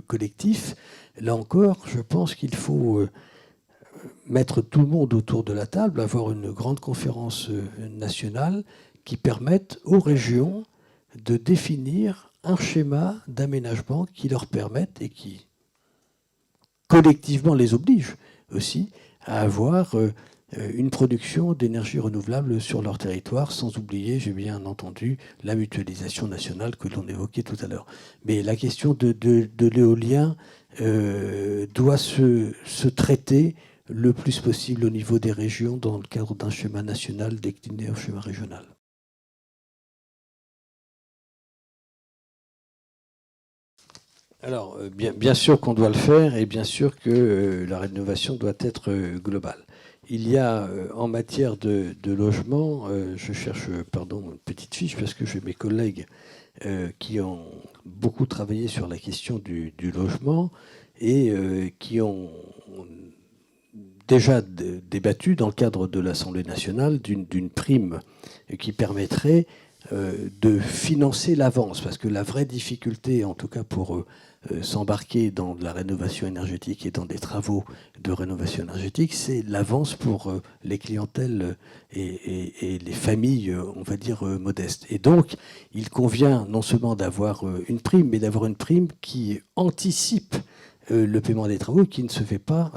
collectif. Là encore, je pense qu'il faut mettre tout le monde autour de la table, avoir une grande conférence nationale qui permette aux régions de définir un schéma d'aménagement qui leur permette et qui collectivement les oblige aussi à avoir une production d'énergie renouvelable sur leur territoire, sans oublier, j'ai bien entendu, la mutualisation nationale que l'on évoquait tout à l'heure. Mais la question de l'éolien doit se traiter le plus possible au niveau des régions dans le cadre d'un schéma national décliné au schéma régional. Alors, bien sûr qu'on doit le faire, et bien sûr que la rénovation doit être globale. Il y a, en matière de logement, je cherche une petite fiche, parce que j'ai mes collègues qui ont beaucoup travaillé sur la question du logement et qui ont déjà débattu dans le cadre de l'Assemblée nationale d'une prime qui permettrait de financer l'avance, parce que la vraie difficulté, en tout cas pour s'embarquer dans la rénovation énergétique et dans des travaux de rénovation énergétique, c'est l'avance pour les clientèles et les familles, on va dire, modestes. Et donc, il convient non seulement d'avoir une prime, mais d'avoir une prime qui anticipe le paiement des travaux, qui ne se fait pas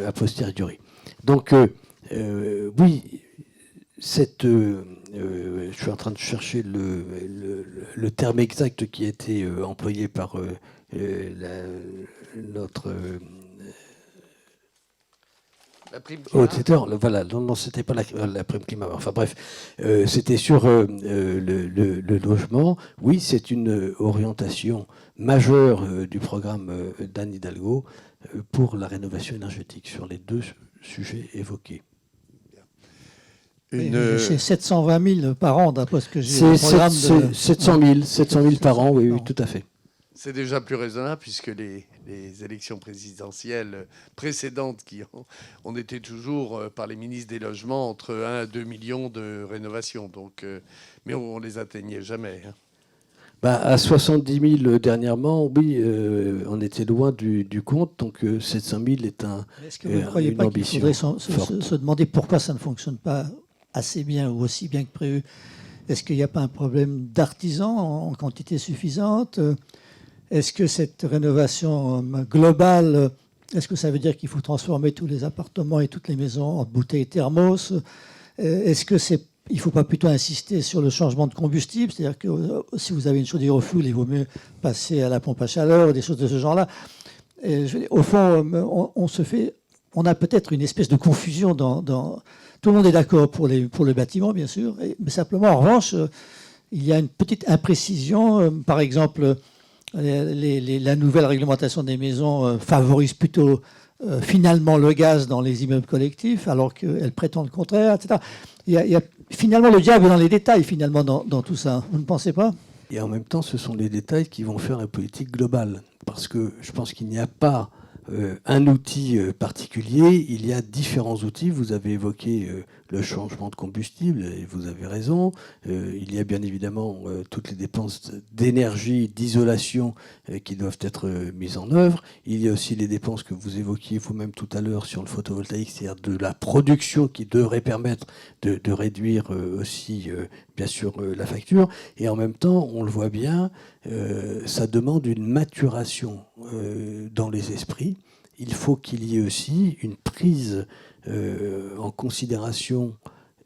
a posteriori. Donc, oui, je suis en train de chercher le terme exact qui a été employé par notre
la prime climat.
Voilà, non, c'était pas la prime climat. Enfin bref, c'était sur le logement. Oui, c'est une orientation majeure du programme d'Anne Hidalgo pour la rénovation énergétique sur les deux sujets évoqués.
C'est 720 000 par an, d'après ce que j'ai.
C'est 700 000 par an, oui, tout à fait.
C'est déjà plus raisonnable, puisque les élections présidentielles précédentes, on était toujours, par les ministres des Logements, entre 1 à 2 millions de rénovations. Donc, mais on ne les atteignait jamais.
À 70 000 dernièrement, oui, on était loin du compte. Donc 700 000 est
Est-ce que vous ne croyez pas qu'il faudrait se demander pourquoi ça ne fonctionne pas assez bien ou aussi bien que prévu? Est-ce qu'il n'y a pas un problème d'artisans en quantité suffisante? Est-ce que cette rénovation globale, est-ce que ça veut dire qu'il faut transformer tous les appartements et toutes les maisons en bouteilles thermos? Est-ce que il ne faut pas plutôt insister sur le changement de combustible? C'est-à-dire que si vous avez une chaudière au fioul, il vaut mieux passer à la pompe à chaleur, des choses de ce genre-là. Au fond, on a peut-être une espèce de confusion tout le monde est d'accord pour le bâtiment, bien sûr, mais simplement, en revanche, il y a une petite imprécision. Par exemple, la nouvelle réglementation des maisons favorise plutôt finalement le gaz dans les immeubles collectifs, alors qu'elle prétend le contraire, etc. Il y a finalement le diable dans les détails, finalement, dans tout ça. Vous ne pensez pas?
Et en même temps, ce sont les détails qui vont faire la politique globale. Parce que je pense qu'il n'y a pas un outil particulier, il y a différents outils. Vous avez évoqué le changement de combustible, et vous avez raison. Il y a bien évidemment toutes les dépenses d'énergie, d'isolation qui doivent être mises en œuvre. Il y a aussi les dépenses que vous évoquiez vous-même tout à l'heure sur le photovoltaïque, c'est-à-dire de la production qui devrait permettre de réduire aussi, bien sûr, la facture. Et en même temps, on le voit bien, ça demande une maturation dans les esprits. il faut qu'il y ait aussi une prise en considération,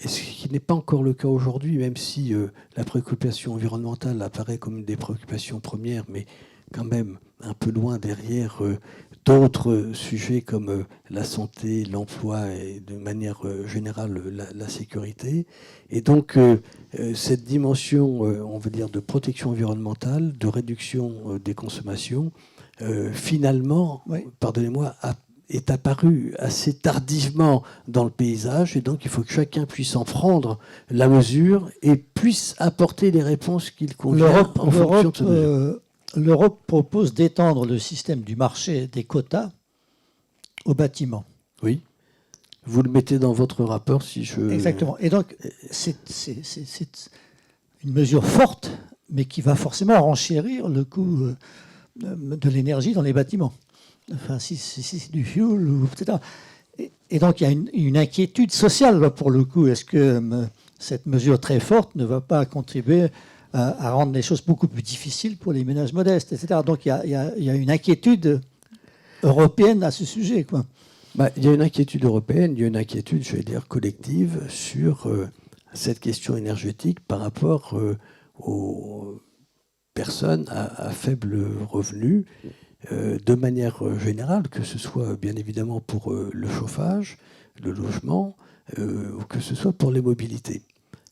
et ce qui n'est pas encore le cas aujourd'hui, même si la préoccupation environnementale apparaît comme une des préoccupations premières, mais quand même un peu loin derrière d'autres sujets comme la santé, l'emploi et de manière générale la sécurité. Et donc cette dimension, on va dire, de protection environnementale, de réduction des consommations, finalement,
Oui.
pardonnez-moi, est apparu assez tardivement dans le paysage, et donc il faut que chacun puisse en prendre la mesure et puisse apporter les réponses qu'il convient en fonction de ce mesure.
L'Europe propose d'étendre le système du marché des quotas aux bâtiments.
Oui. Vous le mettez dans votre rapport, si je...
Exactement. Et donc, c'est une mesure forte, mais qui va forcément renchérir le coût de l'énergie dans les bâtiments. Enfin, si c'est du fuel, etc. Et donc, il y a une inquiétude sociale, là, pour le coup. Est-ce que cette mesure très forte ne va pas contribuer à rendre les choses beaucoup plus difficiles pour les ménages modestes, etc. Donc, il y a une inquiétude européenne à ce sujet, quoi.
Il y a une inquiétude européenne, il y a une inquiétude, je vais dire, collective sur cette question énergétique par rapport aux personnes à faible revenu, de manière générale, que ce soit bien évidemment pour le chauffage, le logement, ou que ce soit pour les mobilités.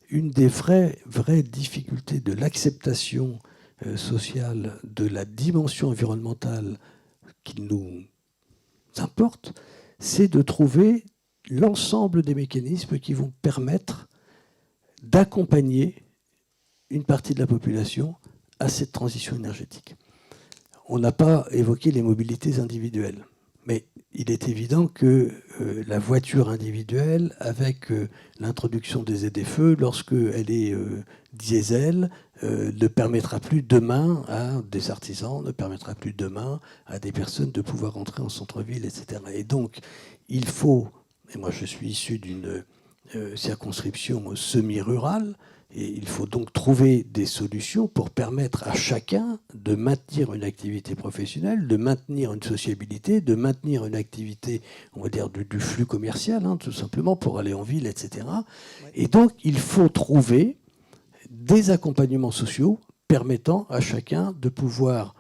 Une des vraies difficultés de l'acceptation sociale de la dimension environnementale qui nous importe, c'est de trouver l'ensemble des mécanismes qui vont permettre d'accompagner une partie de la population à cette transition énergétique. On n'a pas évoqué les mobilités individuelles, mais il est évident que la voiture individuelle, avec l'introduction des ZFE, lorsqu'elle est diesel, ne permettra plus demain à des artisans, ne permettra plus demain à des personnes de pouvoir entrer en centre-ville, etc. Et donc, il faut, et moi je suis issu d'une circonscription semi-rurale, et il faut donc trouver des solutions pour permettre à chacun de maintenir une activité professionnelle, de maintenir une sociabilité, de maintenir une activité, on va dire, du flux commercial, tout simplement, pour aller en ville, etc. Et donc, il faut trouver des accompagnements sociaux permettant à chacun de pouvoir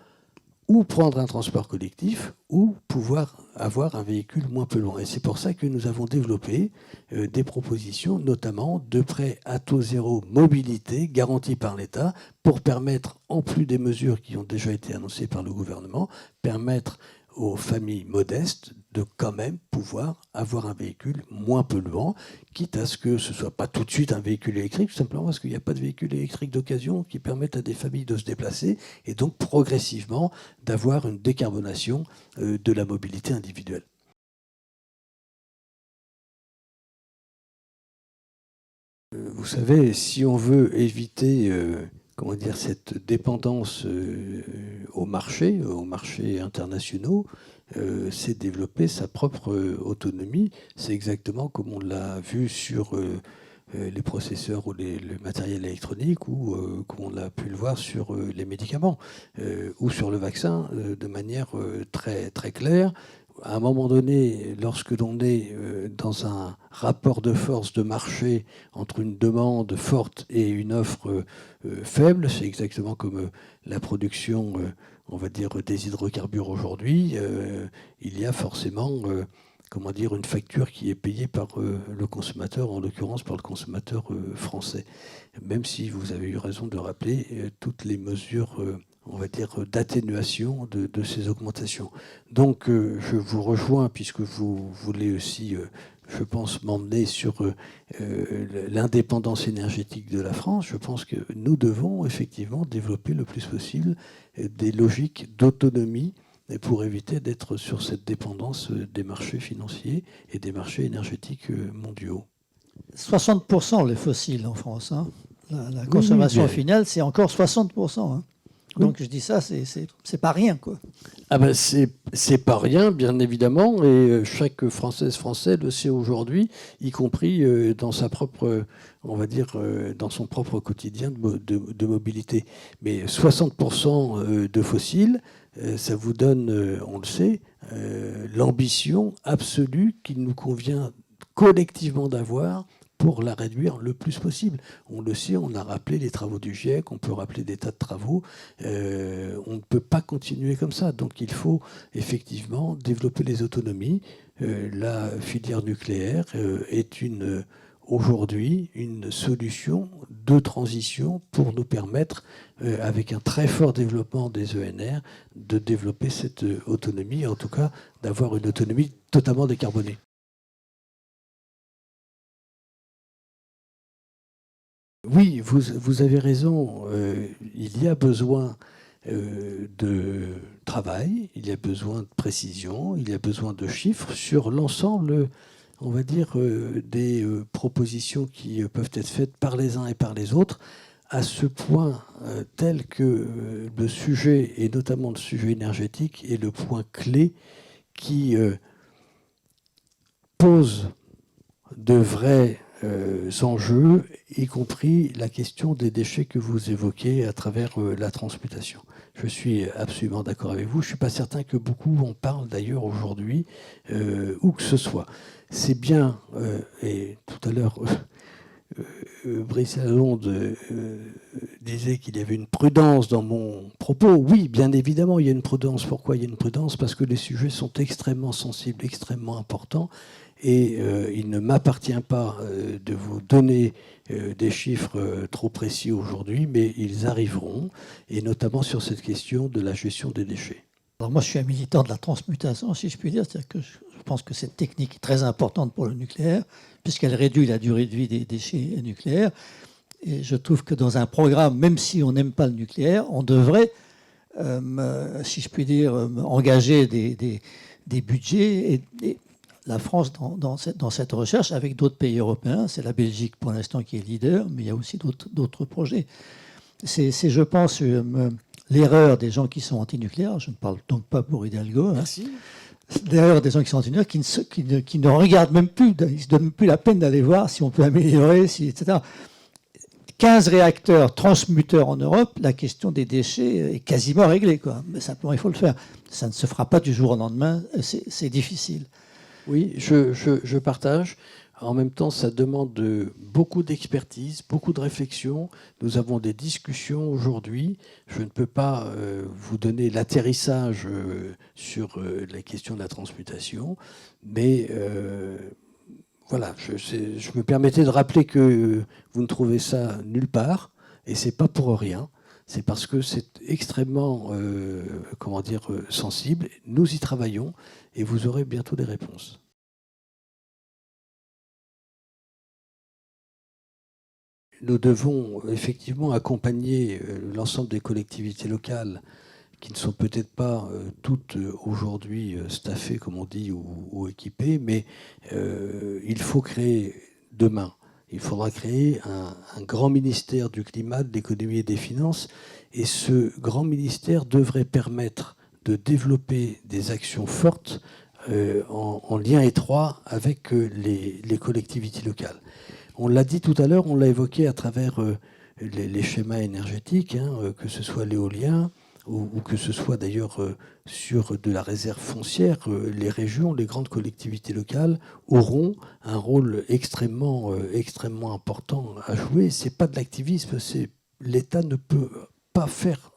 ou prendre un transport collectif ou pouvoir avoir un véhicule moins polluant. Et c'est pour ça que nous avons développé des propositions, notamment de prêts à taux zéro mobilité garantis par l'État pour permettre, en plus des mesures qui ont déjà été annoncées par le gouvernement, permettre aux familles modestes de quand même pouvoir avoir un véhicule moins polluant, quitte à ce que ce ne soit pas tout de suite un véhicule électrique, tout simplement parce qu'il n'y a pas de véhicule électrique d'occasion qui permettent à des familles de se déplacer et donc progressivement d'avoir une décarbonation de la mobilité individuelle. Vous savez, si on veut éviter cette dépendance aux marchés internationaux, c'est développer sa propre autonomie. C'est exactement comme on l'a vu sur les processeurs ou le matériel électronique, ou comme on l'a pu le voir sur les médicaments ou sur le vaccin, de manière très, très claire. À un moment donné, lorsque l'on est dans un rapport de force de marché entre une demande forte et une offre faible, c'est exactement comme la production, on va dire, des hydrocarbures aujourd'hui, il y a forcément une facture qui est payée par le consommateur, en l'occurrence par le consommateur français. Même si vous avez eu raison de rappeler toutes les mesures on va dire, d'atténuation de ces augmentations. Donc, je vous rejoins, puisque vous voulez aussi, je pense, m'emmener sur l'indépendance énergétique de la France. Je pense que nous devons effectivement développer le plus possible des logiques d'autonomie pour éviter d'être sur cette dépendance des marchés financiers et des marchés énergétiques mondiaux.
60% les fossiles en France. La consommation finale, c'est encore 60%. Donc je dis ça, c'est pas rien, quoi.
Ah ben c'est pas rien, bien évidemment, et chaque Français le sait aujourd'hui, y compris dans sa propre, on va dire, dans son propre quotidien de mobilité. Mais 60% de fossiles, ça vous donne, on le sait, l'ambition absolue qu'il nous convient collectivement d'avoir pour la réduire le plus possible. On le sait, on a rappelé les travaux du GIEC, on peut rappeler des tas de travaux. On ne peut pas continuer comme ça. Donc il faut effectivement développer les autonomies. La filière nucléaire est aujourd'hui une solution de transition pour nous permettre, avec un très fort développement des ENR, de développer cette autonomie, en tout cas d'avoir une autonomie totalement décarbonée. Oui, vous avez raison. Il y a besoin de travail, il y a besoin de précision, il y a besoin de chiffres sur l'ensemble, on va dire, des propositions qui peuvent être faites par les uns et par les autres, à ce point tel que le sujet, et notamment le sujet énergétique, est le point clé qui pose de vrais enjeux, y compris la question des déchets que vous évoquez à travers la transmutation. Je suis absolument d'accord avec vous. Je ne suis pas certain que beaucoup en parlent d'ailleurs aujourd'hui, où que ce soit. C'est bien, et tout à l'heure, Brice Lalonde disait qu'il y avait une prudence dans mon propos. Oui, bien évidemment, il y a une prudence. Pourquoi il y a une prudence? Parce que les sujets sont extrêmement sensibles, extrêmement importants. Et il ne m'appartient pas de vous donner des chiffres trop précis aujourd'hui, mais ils arriveront, et notamment sur cette question de la gestion des déchets.
Alors moi, je suis un militant de la transmutation, si je puis dire. C'est-à-dire que je pense que cette technique est très importante pour le nucléaire, puisqu'elle réduit la durée de vie des déchets nucléaires. Et je trouve que dans un programme, même si on n'aime pas le nucléaire, on devrait, si je puis dire, engager des budgets. Et la France, dans cette recherche, avec d'autres pays européens, c'est la Belgique pour l'instant qui est leader, mais il y a aussi d'autres projets. C'est, je pense, l'erreur des gens qui sont anti-nucléaires. Je ne parle donc pas pour Hidalgo.
Merci.
L'erreur des gens qui sont anti-nucléaires, qui ne regardent même plus, ils ne se donnent plus la peine d'aller voir si on peut améliorer, etc. 15 réacteurs transmuteurs en Europe, la question des déchets est quasiment réglée, quoi. Mais simplement, il faut le faire. Ça ne se fera pas du jour au lendemain, c'est difficile.
Oui, je partage. En même temps, ça demande beaucoup d'expertise, beaucoup de réflexion. Nous avons des discussions aujourd'hui. Je ne peux pas vous donner l'atterrissage sur la question de la transmutation, mais voilà, je me permettais de rappeler que vous ne trouvez ça nulle part, et c'est pas pour rien. C'est parce que c'est extrêmement, sensible. Nous y travaillons, et vous aurez bientôt des réponses. Nous devons effectivement accompagner l'ensemble des collectivités locales qui ne sont peut-être pas toutes aujourd'hui staffées, comme on dit, ou équipées, mais il faut créer demain. Il faudra créer un grand ministère du climat, de l'économie et des finances, et ce grand ministère devrait permettre de développer des actions fortes en lien étroit avec les collectivités locales. On l'a dit tout à l'heure, on l'a évoqué à travers les schémas énergétiques, que ce soit l'éolien ou que ce soit d'ailleurs sur de la réserve foncière. Les régions, les grandes collectivités locales auront un rôle extrêmement important à jouer. Ce n'est pas de l'activisme, l'État ne peut pas faire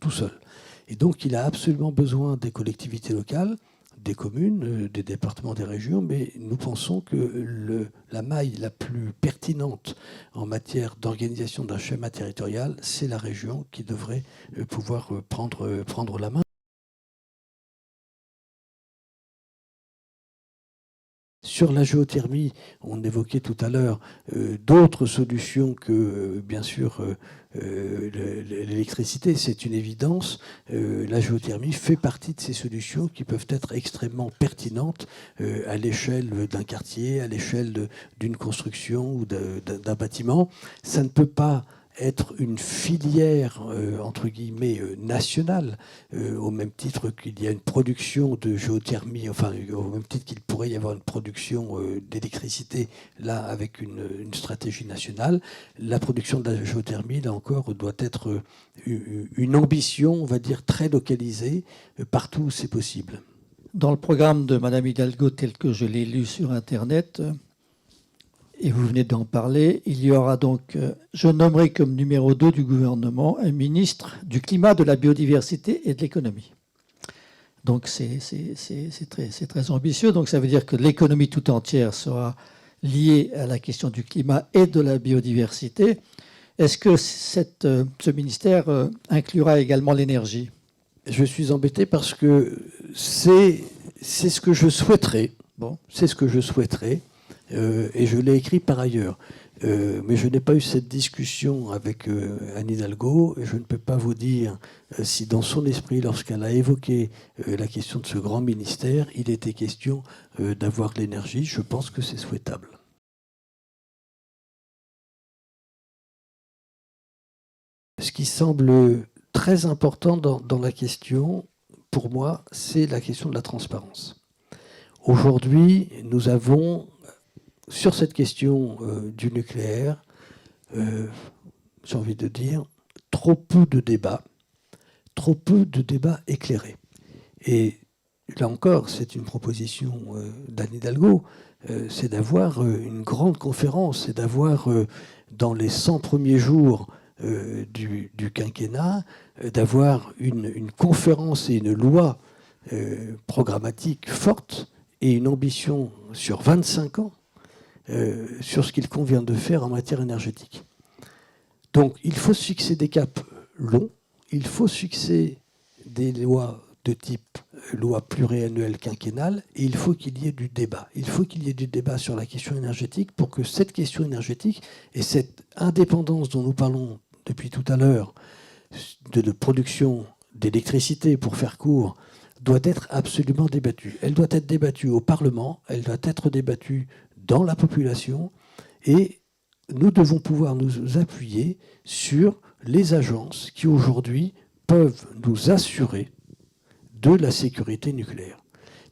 tout seul. Et donc il a absolument besoin des collectivités locales, des communes, des départements, des régions, mais nous pensons que la maille la plus pertinente en matière d'organisation d'un schéma territorial, c'est la région qui devrait pouvoir prendre la main. Sur la géothermie, on évoquait tout à l'heure d'autres solutions que, bien sûr, l'électricité, c'est une évidence. La géothermie fait partie de ces solutions qui peuvent être extrêmement pertinentes à l'échelle d'un quartier, à l'échelle d'une construction ou d'un bâtiment. Ça ne peut pas être une filière, entre guillemets, nationale, au même titre qu'il y a une production de géothermie, enfin, au même titre qu'il pourrait y avoir une production d'électricité, là, avec une stratégie nationale. La production de la géothermie, là encore, doit être une ambition, on va dire, très localisée, partout où c'est possible.
dans le programme de Mme Hidalgo tel que je l'ai lu sur Internet, et vous venez d'en parler, il y aura donc, je nommerai comme numéro 2 du gouvernement un ministre du climat, de la biodiversité et de l'économie. Donc c'est très ambitieux. Donc ça veut dire que l'économie tout entière sera liée à la question du climat et de la biodiversité. Est-ce que ce ministère inclura également l'énergie ?
Je suis embêté parce que c'est ce que je souhaiterais.
Bon.
C'est ce que je souhaiterais. Et je l'ai écrit par ailleurs. Mais je n'ai pas eu cette discussion avec Anne Hidalgo. Et je ne peux pas vous dire si dans son esprit, lorsqu'elle a évoqué la question de ce grand ministère, il était question d'avoir l'énergie. Je pense que c'est souhaitable. Ce qui semble très important dans la question, pour moi, c'est la question de la transparence. Aujourd'hui, nous avons, sur cette question du nucléaire, j'ai envie de dire, trop peu de débats éclairés. Et là encore, c'est une proposition d'Anne Hidalgo, c'est d'avoir une grande conférence, c'est d'avoir, dans les 100 premiers jours du quinquennat, d'avoir une conférence et une loi programmatique forte et une ambition sur 25 ans sur ce qu'il convient de faire en matière énergétique. Donc il faut se fixer des caps longs, il faut se fixer des lois de type loi pluriannuelle quinquennale, et il faut qu'il y ait du débat. Il faut qu'il y ait du débat sur la question énergétique pour que cette question énergétique et cette indépendance dont nous parlons depuis tout à l'heure de production d'électricité, pour faire court, doit être absolument débattue. Elle doit être débattue au Parlement, elle doit être débattue dans la population, et nous devons pouvoir nous appuyer sur les agences qui aujourd'hui peuvent nous assurer de la sécurité nucléaire.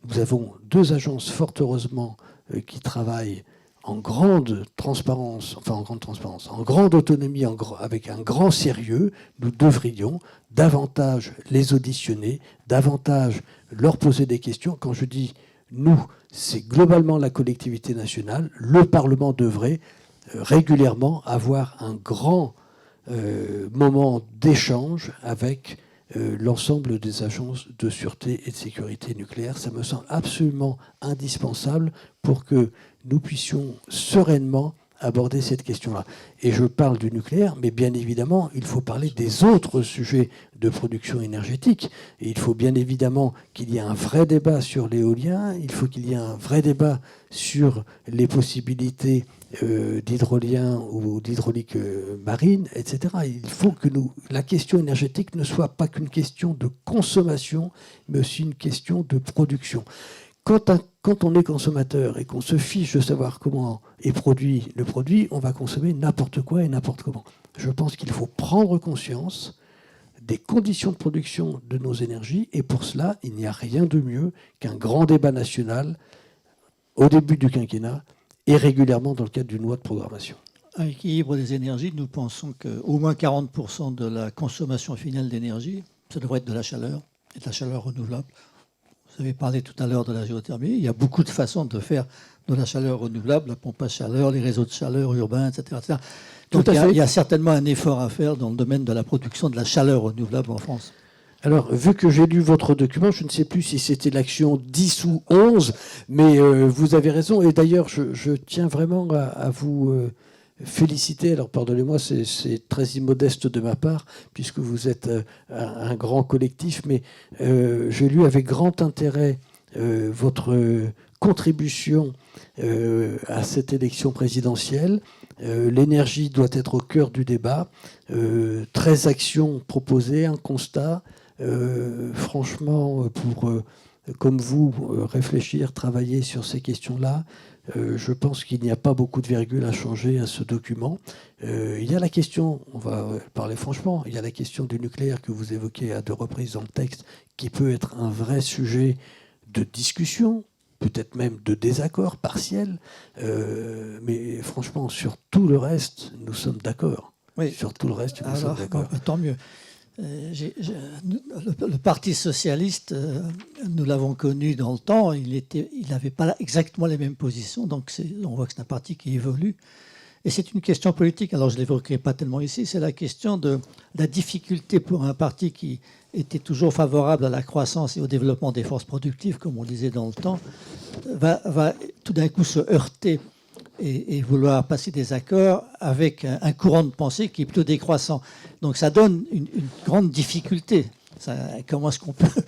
Nous avons 2 agences fort heureusement qui travaillent en grande transparence, en grande autonomie, avec un grand sérieux. Nous devrions davantage les auditionner, davantage leur poser des questions. Quand je dis nous, c'est globalement la collectivité nationale. Le Parlement devrait régulièrement avoir un grand moment d'échange avec l'ensemble des agences de sûreté et de sécurité nucléaire. Ça me semble absolument indispensable pour que nous puissions sereinement aborder cette question-là. Et je parle du nucléaire, mais bien évidemment, il faut parler des autres sujets de production énergétique. Et il faut bien évidemment qu'il y ait un vrai débat sur l'éolien, il faut qu'il y ait un vrai débat sur les possibilités d'hydrolien ou d'hydraulique marine, etc. Il faut que la question énergétique ne soit pas qu'une question de consommation, mais aussi une question de production. Quand on est consommateur et qu'on se fiche de savoir comment est produit le produit, on va consommer n'importe quoi et n'importe comment. Je pense qu'il faut prendre conscience des conditions de production de nos énergies, et pour cela, il n'y a rien de mieux qu'un grand débat national au début du quinquennat et régulièrement dans le cadre d'une loi de programmation.
À l'équilibre des énergies, nous pensons qu'au moins 40% de la consommation finale d'énergie, ça devrait être de la chaleur, et de la chaleur renouvelable. Vous avez parlé tout à l'heure de la géothermie. Il y a beaucoup de façons de faire de la chaleur renouvelable, la pompe à chaleur, les réseaux de chaleur urbains, etc. etc. Donc il y a certainement un effort à faire dans le domaine de la production de la chaleur renouvelable en France.
Alors, vu que j'ai lu votre document, je ne sais plus si c'était l'action 10 ou 11, mais vous avez raison. Et d'ailleurs, je tiens vraiment à vous féliciter. Alors, pardonnez-moi, c'est très immodeste de ma part, puisque vous êtes un grand collectif, mais j'ai lu avec grand intérêt votre contribution à cette élection présidentielle. L'énergie doit être au cœur du débat. 13 actions proposées, un constat. Franchement, pour, comme vous, réfléchir, travailler sur ces questions-là, je pense qu'il n'y a pas beaucoup de virgules à changer à ce document. Il y a la question, on va parler franchement, il y a la question du nucléaire que vous évoquez à 2 reprises dans le texte, qui peut être un vrai sujet de discussion, peut-être même de désaccord partiel, mais franchement, sur tout le reste, nous sommes d'accord.
Oui.
Sur tout le reste, nous sommes d'accord.
Tant mieux. Le Parti socialiste, nous l'avons connu dans le temps, il n'avait pas exactement les mêmes positions, donc on voit que c'est un parti qui évolue. Et c'est une question politique, alors je ne l'évoquerai pas tellement ici, c'est la question de la difficulté pour un parti qui était toujours favorable à la croissance et au développement des forces productives, comme on disait dans le temps, va tout d'un coup se heurter et vouloir passer des accords avec un courant de pensée qui est plutôt décroissant. Donc ça donne une grande difficulté. Comment est-ce qu'on peut,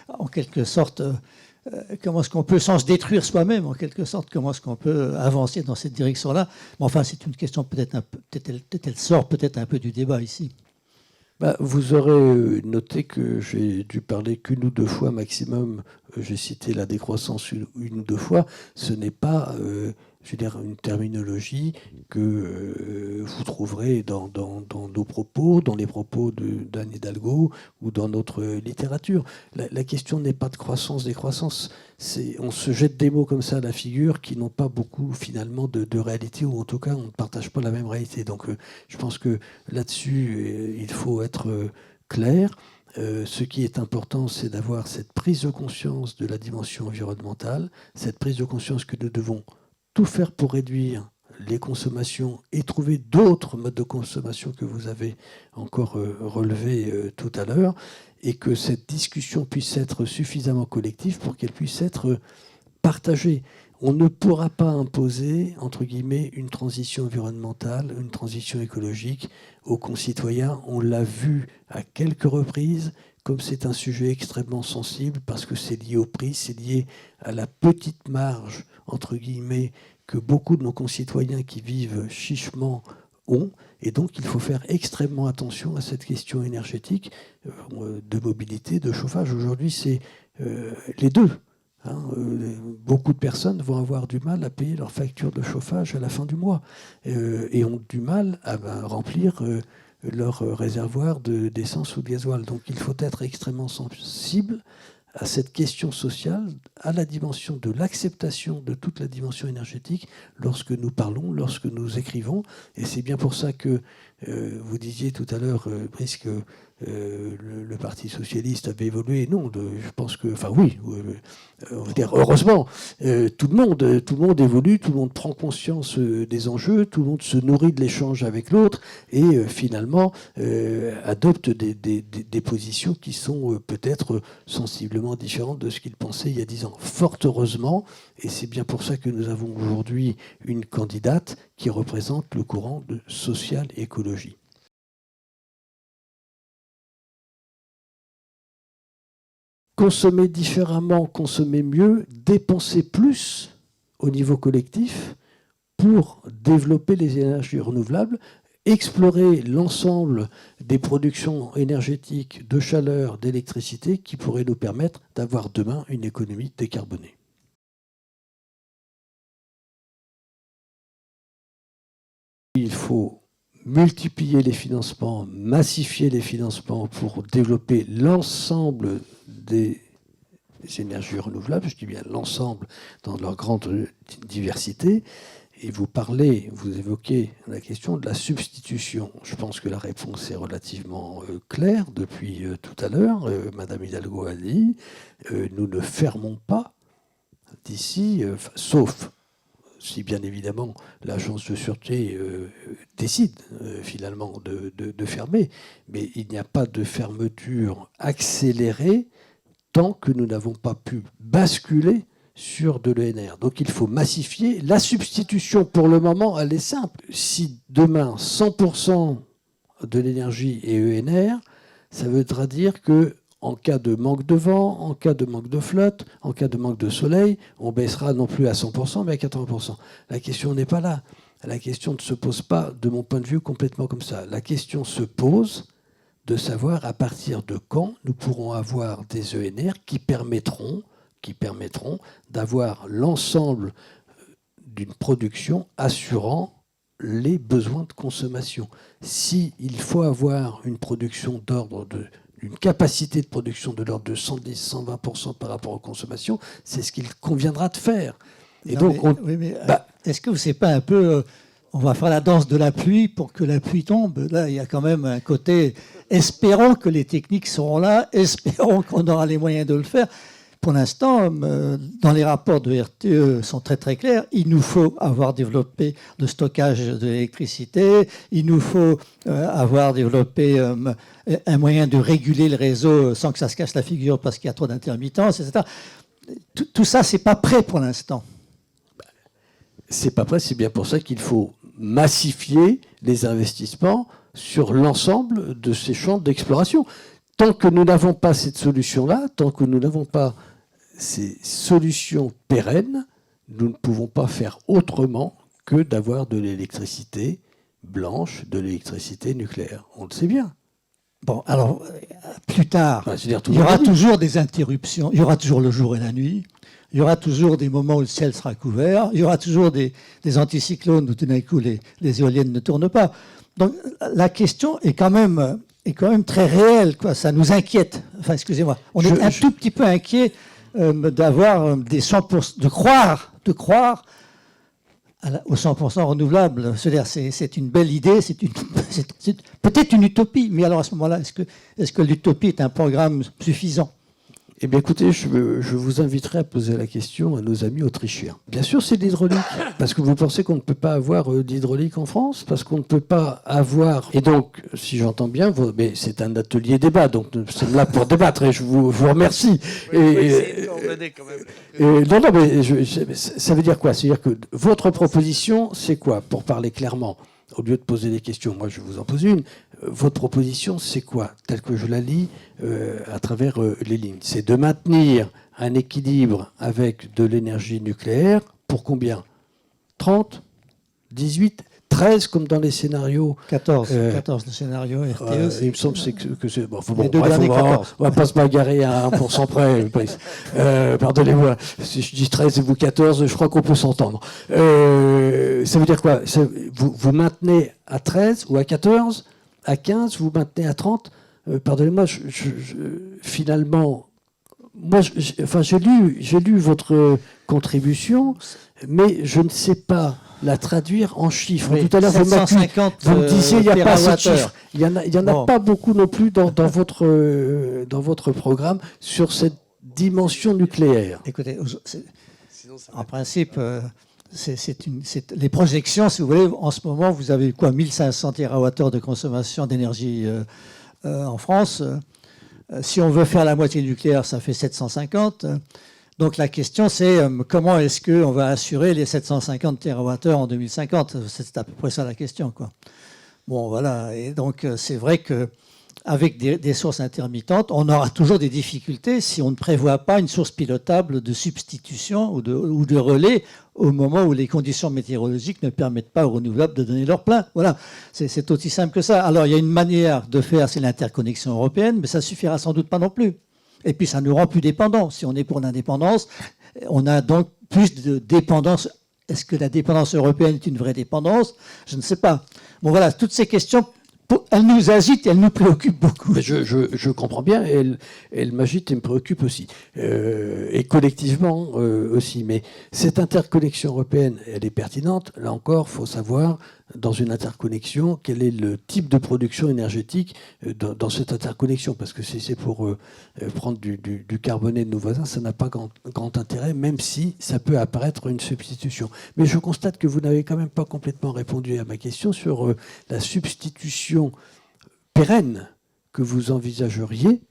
en quelque sorte, comment est-ce qu'on peut, sans se détruire soi-même, en quelque sorte, comment est-ce qu'on peut avancer dans cette direction-là? Mais enfin, c'est une question peut-être elle sort peut-être un peu du débat ici.
Vous aurez noté que j'ai dû parler qu'une ou deux fois maximum. J'ai cité la décroissance une ou deux fois. Ce n'est pas, je veux dire, une terminologie que vous trouverez dans nos propos, dans les propos d'Anne Hidalgo ou dans notre littérature. La question n'est pas de croissance, décroissance. On se jette des mots comme ça à la figure qui n'ont pas beaucoup finalement de réalité, ou en tout cas on ne partage pas la même réalité. Donc je pense que là-dessus il faut être clair. Ce qui est important, c'est d'avoir cette prise de conscience de la dimension environnementale, cette prise de conscience que nous devons tout faire pour réduire les consommations et trouver d'autres modes de consommation que vous avez encore relevés tout à l'heure, et que cette discussion puisse être suffisamment collective pour qu'elle puisse être partagée. On ne pourra pas imposer, entre guillemets, une transition environnementale, une transition écologique aux concitoyens. On l'a vu à quelques reprises, comme c'est un sujet extrêmement sensible, parce que c'est lié au prix, c'est lié à la petite marge, entre guillemets, que beaucoup de nos concitoyens qui vivent chichement ont. Et donc, il faut faire extrêmement attention à cette question énergétique, de mobilité, de chauffage. Aujourd'hui, c'est les deux. Beaucoup de personnes vont avoir du mal à payer leur facture de chauffage à la fin du mois et ont du mal à remplir leur réservoir d'essence ou de gasoil. Donc il faut être extrêmement sensible à cette question sociale, à la dimension de l'acceptation de toute la dimension énergétique lorsque nous parlons, lorsque nous écrivons. Et c'est bien pour ça que vous disiez tout à l'heure, Brice, que le Parti socialiste avait évolué. Non, je pense que, enfin oui, on va dire heureusement, tout le monde évolue, tout le monde prend conscience des enjeux, tout le monde se nourrit de l'échange avec l'autre et finalement adopte des positions qui sont peut-être sensiblement différentes de ce qu'il pensait il y a 10 ans. Fort heureusement, et c'est bien pour ça que nous avons aujourd'hui une candidate qui représente le courant de social-écologie. Consommer différemment, consommer mieux, dépenser plus au niveau collectif pour développer les énergies renouvelables, explorer l'ensemble des productions énergétiques de chaleur, d'électricité qui pourraient nous permettre d'avoir demain une économie décarbonée. Il faut multiplier les financements, massifier les financements pour développer l'ensemble des énergies renouvelables, je dis bien l'ensemble dans leur grande diversité. Et vous évoquez la question de la substitution. Je pense que la réponse est relativement claire depuis tout à l'heure. Madame Hidalgo a dit, nous ne fermons pas d'ici, sauf si bien évidemment l'agence de sûreté décide finalement de fermer. Mais il n'y a pas de fermeture accélérée tant que nous n'avons pas pu basculer sur de l'ENR. Donc il faut massifier. La substitution, pour le moment, elle est simple. Si demain, 100% de l'énergie est ENR, ça voudra dire que en cas de manque de vent, en cas de manque de flotte, en cas de manque de soleil, on baissera non plus à 100%, mais à 80%. La question n'est pas là. La question ne se pose pas, de mon point de vue, complètement comme ça. La question se pose de savoir à partir de quand nous pourrons avoir des ENR qui permettront d'avoir l'ensemble d'une production assurant les besoins de consommation. S'il faut avoir une production une capacité de production de l'ordre de 110-120% par rapport aux consommations, c'est ce qu'il conviendra de faire. Et
non, donc, est-ce que c'est pas un peu, on va faire la danse de la pluie pour que la pluie tombe. Là, il y a quand même un côté, espérons que les techniques seront là, espérons qu'on aura les moyens de le faire. Pour l'instant, dans les rapports de RTE sont très très clairs. Il nous faut avoir développé le stockage de l'électricité. Il nous faut avoir développé un moyen de réguler le réseau sans que ça se casse la figure parce qu'il y a trop d'intermittences, etc. Tout ça, c'est pas prêt pour l'instant.
C'est pas prêt. C'est bien pour ça qu'il faut massifier les investissements sur l'ensemble de ces champs d'exploration. Tant que nous n'avons pas cette solution-là, tant que nous n'avons pas ces solutions pérennes, nous ne pouvons pas faire autrement que d'avoir de l'électricité blanche, de l'électricité nucléaire. On le sait bien.
Bon, alors, plus tard,
C'est-à-dire
il y aura toujours des interruptions, il y aura toujours le jour et la nuit, il y aura toujours des moments où le ciel sera couvert, il y aura toujours des anticyclones où tout d'un coup les éoliennes ne tournent pas. Donc la question est quand même très réelle, quoi. Ça nous inquiète. Enfin, excusez-moi, on est un tout petit peu inquiet d'avoir des 100%, de croire aux 100% renouvelables. C'est une belle idée, c'est peut-être une utopie, mais alors à ce moment-là, est-ce que l'utopie est un programme suffisant ?
Eh bien, écoutez, je vous inviterai à poser la question à nos amis autrichiens. Bien sûr, c'est de l'hydraulique. Parce que vous pensez qu'on ne peut pas avoir d'hydraulique en France ? Parce qu'on ne peut pas avoir... Et donc, si j'entends bien, mais c'est un atelier débat, donc nous sommes là pour débattre, et je vous remercie. Non, mais ça veut dire quoi ? C'est-à-dire que votre proposition, c'est quoi ? Pour parler clairement, au lieu de poser des questions, moi je vous en pose une. Votre proposition, c'est quoi, telle que je la lis à travers les lignes ? C'est de maintenir un équilibre avec de l'énergie nucléaire pour combien ? 30 ? 18 ? 13 comme dans les scénarios
14 le scénario RTE.
Il me semble que c'est... Bon,
les deux derniers 14.
On va pas se bagarrer à 1% près. Pardonnez-moi, si je dis 13 et vous 14, je crois qu'on peut s'entendre. Ça veut dire quoi ? Vous maintenez à 13 ou à 14 ? À 15 ? Vous maintenez à 30 ? Pardonnez-moi, finalement... Moi, j'ai lu votre contribution, mais je ne sais pas la traduire en chiffres.
Oui,
tout à l'heure, vous me disiez il n'y a pas assez de chiffres. Il n'y en a pas beaucoup non plus dans votre programme sur cette dimension nucléaire.
Écoutez, en principe, les projections, si vous voulez, en ce moment, vous avez quoi, 1500 TWh de consommation d'énergie en France. Si on veut faire la moitié nucléaire, ça fait 750. Donc la question, c'est comment est-ce qu'on va assurer les 750 TWh en 2050 ? C'est à peu près ça la question, quoi. Bon, voilà. Et donc c'est vrai qu'avec des sources intermittentes, on aura toujours des difficultés si on ne prévoit pas une source pilotable de substitution ou de relais au moment où les conditions météorologiques ne permettent pas aux renouvelables de donner leur plein. Voilà, c'est aussi simple que ça. Alors il y a une manière de faire, c'est l'interconnexion européenne, mais ça suffira sans doute pas non plus. Et puis ça nous rend plus dépendants. Si on est pour l'indépendance, on a donc plus de dépendance. Est-ce que la dépendance européenne est une vraie dépendance ? Je ne sais pas. Bon voilà, toutes ces questions, elles nous agitent et elles nous préoccupent beaucoup.
Je comprends bien, elles m'agitent et me préoccupent aussi. Et collectivement aussi. Mais cette interconnexion européenne, elle est pertinente. Là encore, il faut savoir, dans une interconnexion, quel est le type de production énergétique dans cette interconnexion. Parce que si c'est pour prendre du carboné de nos voisins, ça n'a pas grand intérêt, même si ça peut apparaître une substitution. Mais je constate que vous n'avez quand même pas complètement répondu à ma question sur la substitution pérenne que vous envisageriez.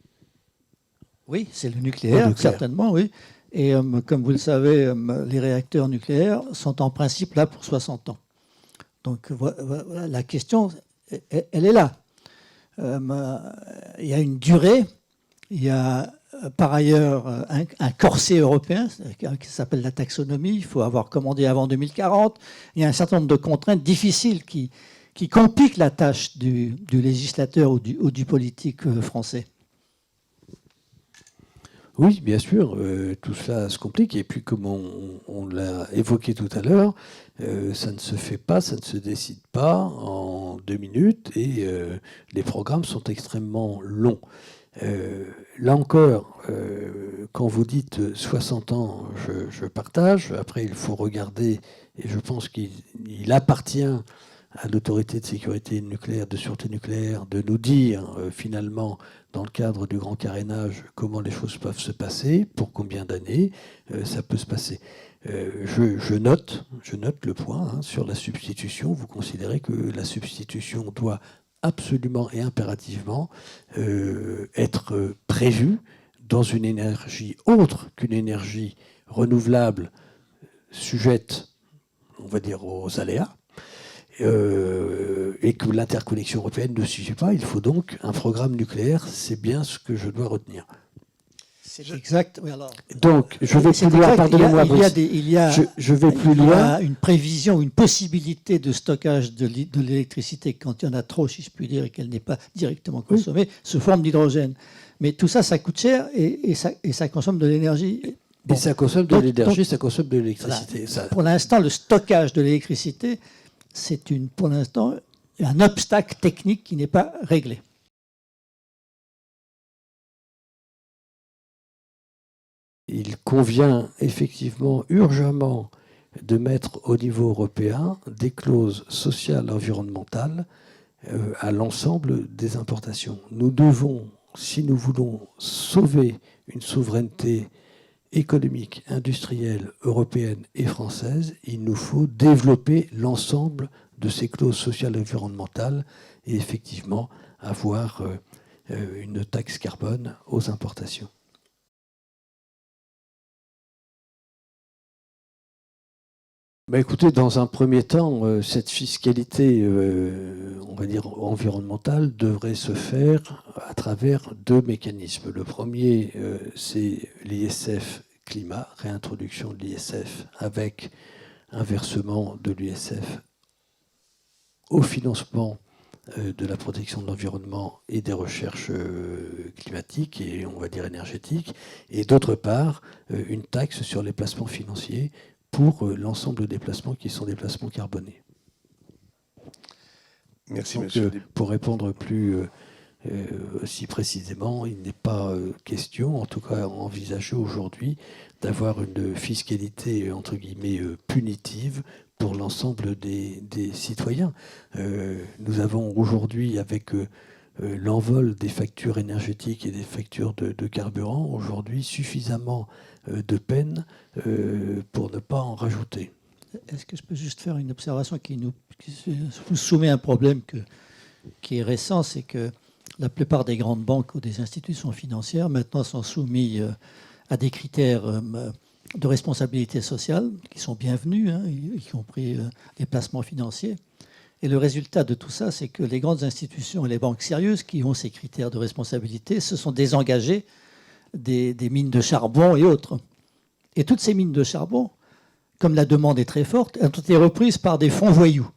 Oui, c'est le nucléaire, certainement, oui. Et comme vous le savez, les réacteurs nucléaires sont en principe là pour 60 ans. Donc voilà, la question, elle est là. Il y a une durée, il y a par ailleurs un corset européen qui s'appelle la taxonomie, il faut avoir commandé avant 2040. Il y a un certain nombre de contraintes difficiles qui compliquent la tâche du législateur ou du politique français.
Oui, bien sûr, tout cela se complique. Et puis, comme on l'a évoqué tout à l'heure, ça ne se fait pas, ça ne se décide pas en 2 minutes et les programmes sont extrêmement longs. Là encore, quand vous dites 60 ans, je partage. Après, il faut regarder, et je pense qu'il appartient à l'autorité de sécurité nucléaire, de sûreté nucléaire, de nous dire finalement, dans le cadre du grand carénage, comment les choses peuvent se passer, pour combien d'années ça peut se passer. Je note le point sur la substitution. Vous considérez que la substitution doit absolument et impérativement être prévue dans une énergie autre qu'une énergie renouvelable, sujette, on va dire, aux aléas, et que l'interconnexion européenne ne suffit pas. Il faut donc un programme nucléaire. C'est bien ce que je dois retenir.
C'est exact. Oui, alors,
donc, je vais plus loin. Pardonnez-moi. Je vais plus loin.
Il y a une prévision, une possibilité de stockage de l'électricité quand il y en a trop, si je puis dire, et qu'elle n'est pas directement consommée, sous forme d'hydrogène. Mais tout ça, ça coûte cher et ça consomme de l'énergie.
Bon. Et ça consomme de l'énergie, ça consomme de l'électricité.
Voilà. Pour l'instant, le stockage de l'électricité, c'est pour l'instant un obstacle technique qui n'est pas réglé.
Il convient effectivement urgemment de mettre au niveau européen des clauses sociales et environnementales à l'ensemble des importations. Nous devons, si nous voulons sauver une souveraineté économique, industrielle, européenne et française, il nous faut développer l'ensemble de ces clauses sociales et environnementales et effectivement avoir une taxe carbone aux importations. Ben écoutez, dans un premier temps, cette fiscalité, on va dire environnementale, devrait se faire à travers deux mécanismes. Le premier, c'est l'ISF climat, réintroduction de l'ISF avec un versement de l'ISF au financement de la protection de l'environnement et des recherches climatiques et on va dire énergétiques. Et d'autre part, une taxe sur les placements financiers pour l'ensemble des placements qui sont des placements carbonés.
Merci,
donc,
monsieur.
Pour répondre plus aussi précisément, il n'est pas question, en tout cas envisagé aujourd'hui, d'avoir une fiscalité entre guillemets punitive pour l'ensemble des citoyens. Nous avons aujourd'hui, avec l'envol des factures énergétiques et des factures de carburant, aujourd'hui suffisamment de peine pour ne pas en rajouter.
Est-ce que je peux juste faire une observation qui nous soumet un problème qui est récent, c'est que la plupart des grandes banques ou des institutions financières maintenant sont soumises à des critères de responsabilité sociale qui sont bienvenus, y compris les placements financiers. Et le résultat de tout ça, c'est que les grandes institutions et les banques sérieuses qui ont ces critères de responsabilité se sont désengagées des mines de charbon et autres. Et toutes ces mines de charbon, comme la demande est très forte, ont été reprises par des fonds voyous.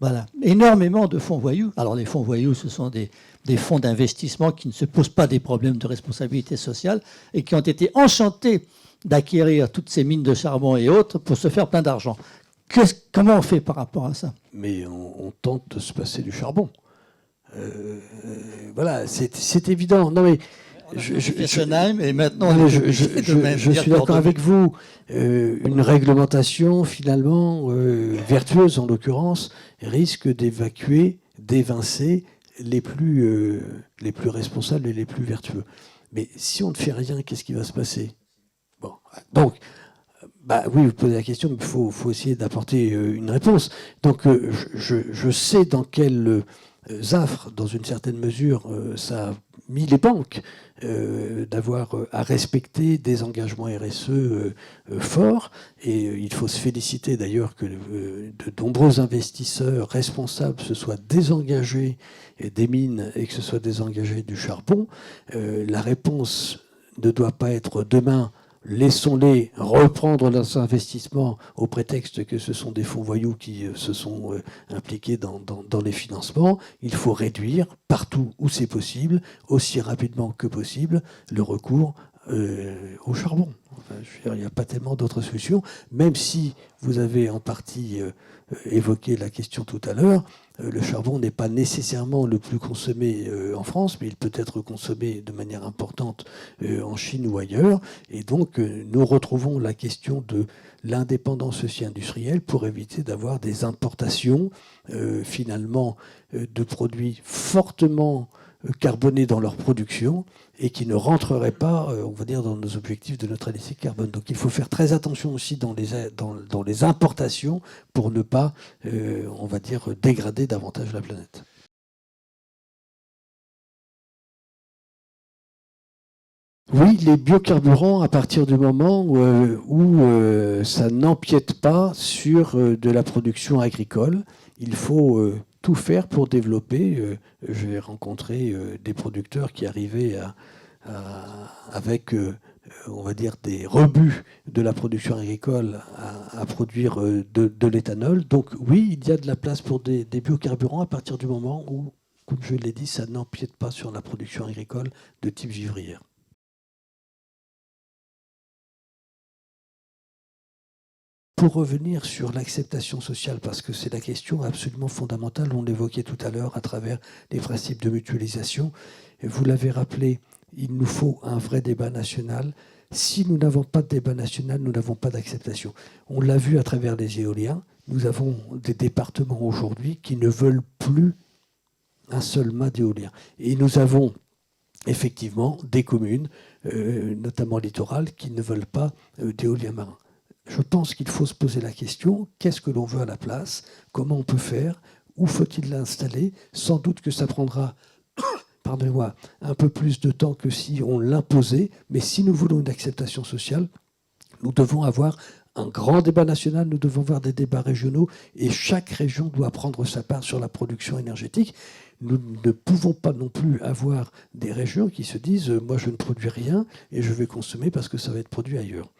Voilà, énormément de fonds voyous. Alors les fonds voyous, ce sont des fonds d'investissement qui ne se posent pas des problèmes de responsabilité sociale et qui ont été enchantés d'acquérir toutes ces mines de charbon et autres pour se faire plein d'argent. Comment on fait par rapport à ça?
Mais on tente de se passer du charbon. Voilà, c'est évident. Non mais
je suis
d'accord avec vous. Une réglementation finalement vertueuse en l'occurrence risque d'évincer les plus responsables et les plus vertueux. Mais si on ne fait rien, qu'est-ce qui va se passer? Bon, donc. Oui, vous posez la question, mais il faut essayer d'apporter une réponse. Donc, je sais dans quel affre, dans une certaine mesure, ça a mis les banques d'avoir à respecter des engagements RSE forts. Et il faut se féliciter d'ailleurs que de nombreux investisseurs responsables se soient désengagés des mines et que se soient désengagés du charbon. La réponse ne doit pas être demain. Laissons-les reprendre leurs investissements au prétexte que ce sont des fonds voyous qui se sont impliqués dans les financements. Il faut réduire partout où c'est possible, aussi rapidement que possible, le recours au charbon. Enfin, je veux dire, il n'y a pas tellement d'autres solutions, même si vous avez en partie évoqué la question tout à l'heure. Le charbon n'est pas nécessairement le plus consommé en France, mais il peut être consommé de manière importante en Chine ou ailleurs. Et donc, nous retrouvons la question de l'indépendance aussi industrielle pour éviter d'avoir des importations, finalement, de produits fortement carbonés dans leur production et qui ne rentreraient pas, on va dire, dans nos objectifs de neutralité carbone. Donc il faut faire très attention aussi dans les importations pour ne pas, on va dire, dégrader davantage la planète. Oui, les biocarburants, à partir du moment où ça n'empiète pas sur de la production agricole, il faut tout faire pour développer. J'ai rencontré des producteurs qui arrivaient avec, on va dire, des rebuts de la production agricole à produire de l'éthanol. Donc oui, il y a de la place pour des biocarburants à partir du moment où, comme je l'ai dit, ça n'empiète pas sur la production agricole de type vivrière. Pour revenir sur l'acceptation sociale, parce que c'est la question absolument fondamentale, on l'évoquait tout à l'heure à travers les principes de mutualisation, vous l'avez rappelé, il nous faut un vrai débat national. Si nous n'avons pas de débat national, nous n'avons pas d'acceptation. On l'a vu à travers les éoliens, nous avons des départements aujourd'hui qui ne veulent plus un seul mât d'éolien. Et nous avons effectivement des communes, notamment littorales, qui ne veulent pas d'éolien marin. Je pense qu'il faut se poser la question, qu'est-ce que l'on veut à la place? Comment on peut faire? Où faut-il l'installer? Sans doute que ça prendra, pardonnez-moi, un peu plus de temps que si on l'imposait, mais si nous voulons une acceptation sociale, nous devons avoir un grand débat national, nous devons avoir des débats régionaux, et chaque région doit prendre sa part sur la production énergétique. Nous ne pouvons pas non plus avoir des régions qui se disent « moi je ne produis rien et je vais consommer parce que ça va être produit ailleurs ».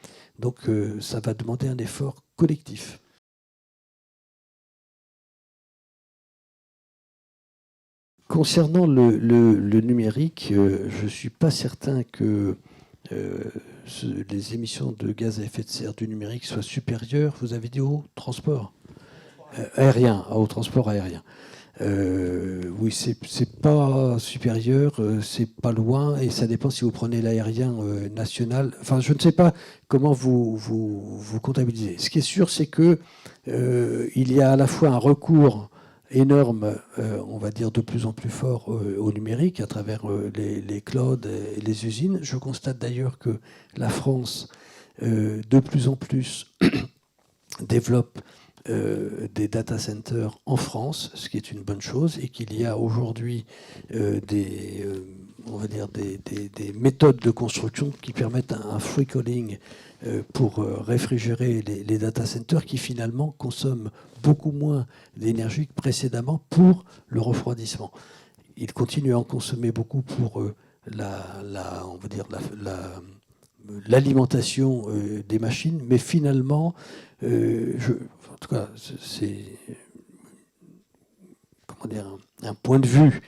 Donc ça va demander un effort collectif. Concernant le numérique, je ne suis pas certain que les émissions de gaz à effet de serre du numérique soient supérieures, vous avez dit, au transport aérien, au transport aérien. Oui, c'est pas supérieur, c'est pas loin, et ça dépend si vous prenez l'aérien national. Enfin, je ne sais pas comment vous comptabilisez. Ce qui est sûr, c'est que il y a à la fois un recours énorme, on va dire de plus en plus fort au numérique à travers les clouds et les usines. Je constate d'ailleurs que la France, de plus en plus, développe des data centers en France, ce qui est une bonne chose, et qu'il y a aujourd'hui on va dire des méthodes de construction qui permettent un free cooling pour réfrigérer les data centers qui finalement consomment beaucoup moins d'énergie que précédemment pour le refroidissement. Ils continuent à en consommer beaucoup pour on va dire l'alimentation des machines, mais finalement, en tout cas, c'est un point de vue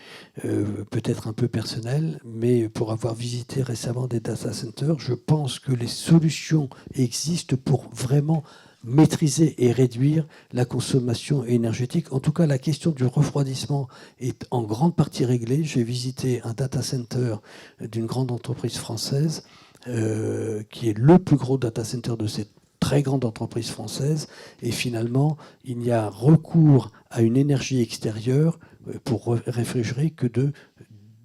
peut-être un peu personnel, mais pour avoir visité récemment des data centers, je pense que les solutions existent pour vraiment maîtriser et réduire la consommation énergétique. En tout cas, la question du refroidissement est en grande partie réglée. J'ai visité un data center d'une grande entreprise française qui est le plus gros data center de cette très grande entreprise française, et finalement, il n'y a recours à une énergie extérieure pour réfrigérer que de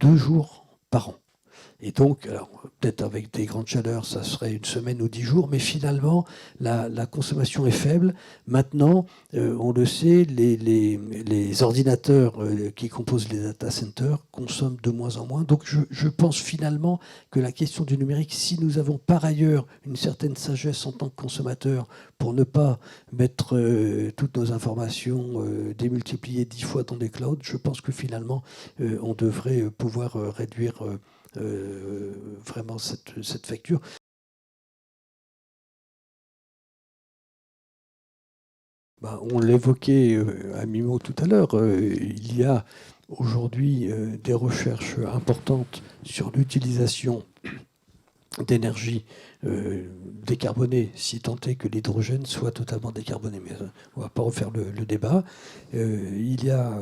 2 jours par an. Et donc, peut-être avec des grandes chaleurs, ça serait 1 semaine ou 10 jours, mais finalement, la consommation est faible. Maintenant, on le sait, les ordinateurs qui composent les data centers consomment de moins en moins. Donc, je pense finalement que la question du numérique, si nous avons par ailleurs une certaine sagesse en tant que consommateur pour ne pas mettre toutes nos informations démultipliées 10 fois dans des clouds, je pense que finalement, on devrait pouvoir réduire vraiment cette facture. On l'évoquait à mi-mot tout à l'heure, il y a aujourd'hui des recherches importantes sur l'utilisation d'énergie décarbonée, si tant est que l'hydrogène soit totalement décarboné. Mais on ne va pas refaire le débat. Il y a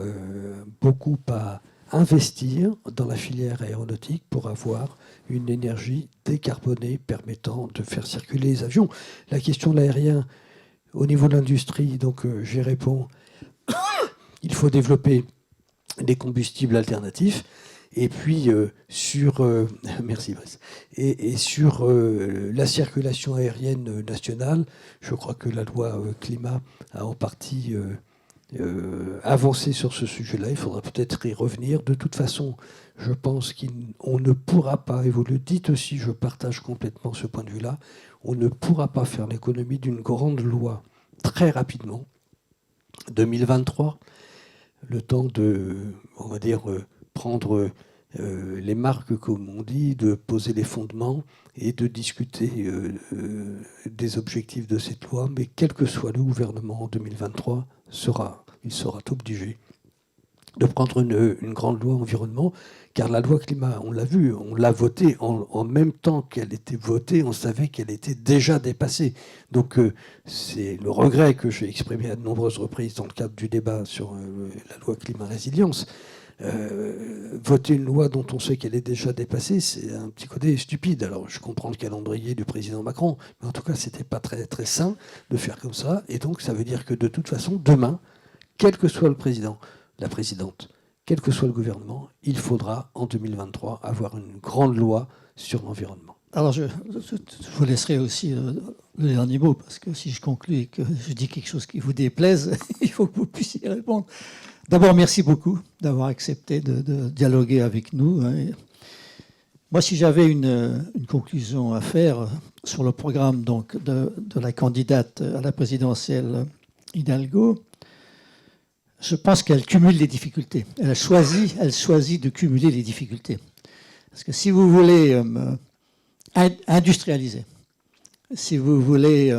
beaucoup à investir dans la filière aéronautique pour avoir une énergie décarbonée permettant de faire circuler les avions. La question de l'aérien, au niveau de l'industrie, donc j'y réponds, il faut développer des combustibles alternatifs. Et puis merci Brice. Et sur la circulation aérienne nationale, je crois que la loi climat a en partie avancé sur ce sujet-là. Il faudra peut-être y revenir. De toute façon, je pense qu'on ne pourra pas, et vous le dites aussi, je partage complètement ce point de vue-là, on ne pourra pas faire l'économie d'une grande loi très rapidement. 2023, le temps de, on va dire, prendre les marques, comme on dit, de poser les fondements et de discuter des objectifs de cette loi. Mais quel que soit le gouvernement en 2023, il sera obligé de prendre une grande loi environnement, car la loi climat, on l'a vu, on l'a votée en même temps qu'elle était votée, on savait qu'elle était déjà dépassée. Donc c'est le regret que j'ai exprimé à de nombreuses reprises dans le cadre du débat sur la loi climat résilience. Voter une loi dont on sait qu'elle est déjà dépassée, c'est un petit côté stupide. Alors je comprends le calendrier du président Macron, mais en tout cas c'était pas très, très sain de faire comme ça, et donc ça veut dire que de toute façon, demain, quel que soit le président, la présidente, quel que soit le gouvernement, il faudra en 2023 avoir une grande loi sur l'environnement.
Alors je vous laisserai aussi le dernier mot, parce que si je conclue et que je dis quelque chose qui vous déplaise, il faut que vous puissiez répondre. D'abord, merci beaucoup d'avoir accepté de dialoguer avec nous. Moi, si j'avais une conclusion à faire sur le programme donc, de la candidate à la présidentielle Hidalgo, je pense qu'elle cumule les difficultés. Elle choisit de cumuler les difficultés. Parce que si vous voulez industrialiser, si vous voulez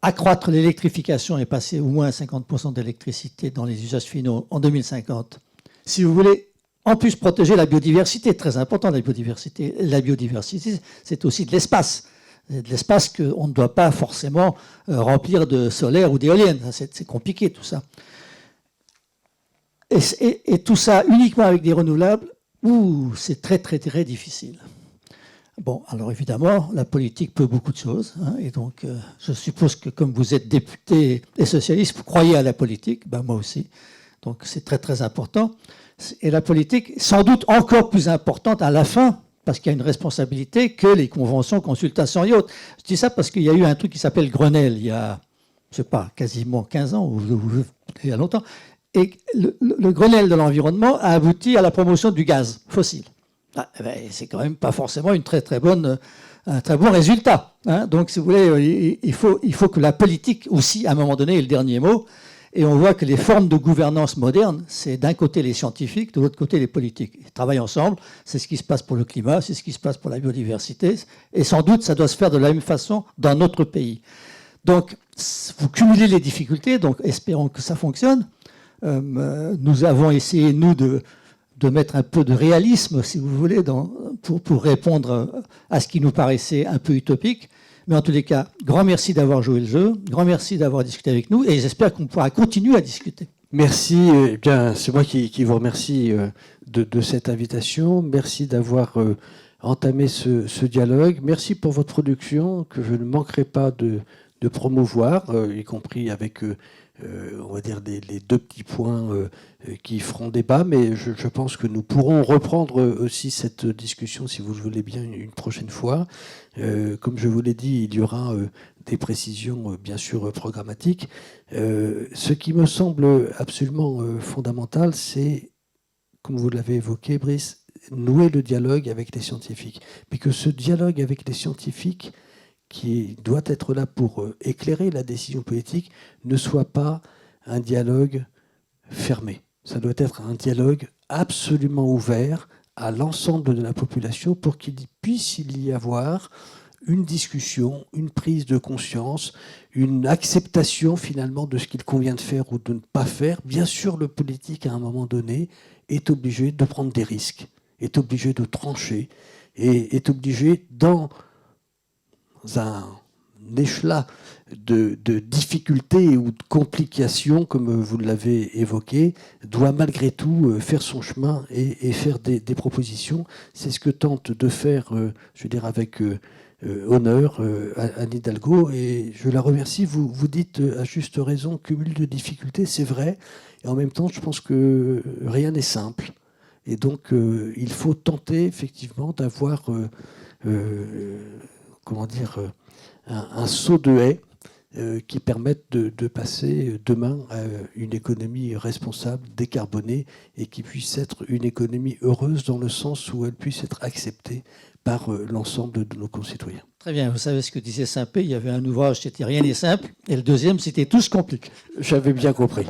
accroître l'électrification et passer au moins à 50% d'électricité dans les usages finaux en 2050, si vous voulez en plus protéger la biodiversité, très important la biodiversité. La biodiversité, c'est aussi de l'espace. De l'espace qu'on ne doit pas forcément remplir de solaire ou d'éoliennes. C'est compliqué tout ça. Et tout ça uniquement avec des renouvelables, c'est très très très difficile. Bon, alors évidemment, la politique peut beaucoup de choses. Et donc, je suppose que comme vous êtes député et socialiste, vous croyez à la politique. Ben, moi aussi. Donc, c'est très très important. Et la politique, sans doute encore plus importante à la fin, parce qu'il y a une responsabilité que les conventions, consultations et autres. Je dis ça parce qu'il y a eu un truc qui s'appelle Grenelle, il y a, je ne sais pas, quasiment 15 ans, ou il y a longtemps. Et le Grenelle de l'environnement a abouti à la promotion du gaz fossile. C'est quand même pas forcément un très bon résultat. Donc, si vous voulez, il faut que la politique aussi, à un moment donné, ait le dernier mot. Et on voit que les formes de gouvernance modernes, c'est d'un côté les scientifiques, de l'autre côté les politiques. Ils travaillent ensemble, c'est ce qui se passe pour le climat, c'est ce qui se passe pour la biodiversité. Et sans doute, ça doit se faire de la même façon dans notre pays. Donc, vous cumulez les difficultés, donc espérons que ça fonctionne. Nous avons essayé, nous, de mettre un peu de réalisme, si vous voulez, pour répondre à ce qui nous paraissait un peu utopique. Mais en tous les cas, grand merci d'avoir joué le jeu, grand merci d'avoir discuté avec nous, et j'espère qu'on pourra continuer à discuter.
Merci, bien, c'est moi qui vous remercie de cette invitation. Merci d'avoir entamé ce dialogue. Merci pour votre production, que je ne manquerai pas de promouvoir, y compris avec... on va dire les deux petits points qui feront débat, mais je pense que nous pourrons reprendre aussi cette discussion, si vous le voulez bien, une prochaine fois. Comme je vous l'ai dit, il y aura des précisions, bien sûr, programmatiques. Ce qui me semble absolument fondamental, c'est, comme vous l'avez évoqué, Brice, nouer le dialogue avec les scientifiques. Mais que ce dialogue avec les scientifiques, qui doit être là pour éclairer la décision politique, ne soit pas un dialogue fermé. Ça doit être un dialogue absolument ouvert à l'ensemble de la population pour qu'il puisse y avoir une discussion, une prise de conscience, une acceptation finalement de ce qu'il convient de faire ou de ne pas faire. Bien sûr, le politique, à un moment donné, est obligé de prendre des risques, est obligé de trancher. est obligé, dans un échelat de difficultés ou de complications, comme vous l'avez évoqué, doit malgré tout faire son chemin et faire des propositions. C'est ce que tente de faire, je veux dire, avec honneur Anne Hidalgo, et je la remercie. Vous dites à juste raison, cumul de difficultés, c'est vrai, et en même temps, je pense que rien n'est simple. Et donc, il faut tenter effectivement d'avoir, comment dire, un saut de haie qui permette de passer demain à une économie responsable, décarbonée, et qui puisse être une économie heureuse dans le sens où elle puisse être acceptée par l'ensemble de nos concitoyens.
Très bien, vous savez ce que disait Saint-Pé, il y avait un ouvrage, c'était Rien n'est simple, et le deuxième, c'était Tout se complique.
J'avais bien compris.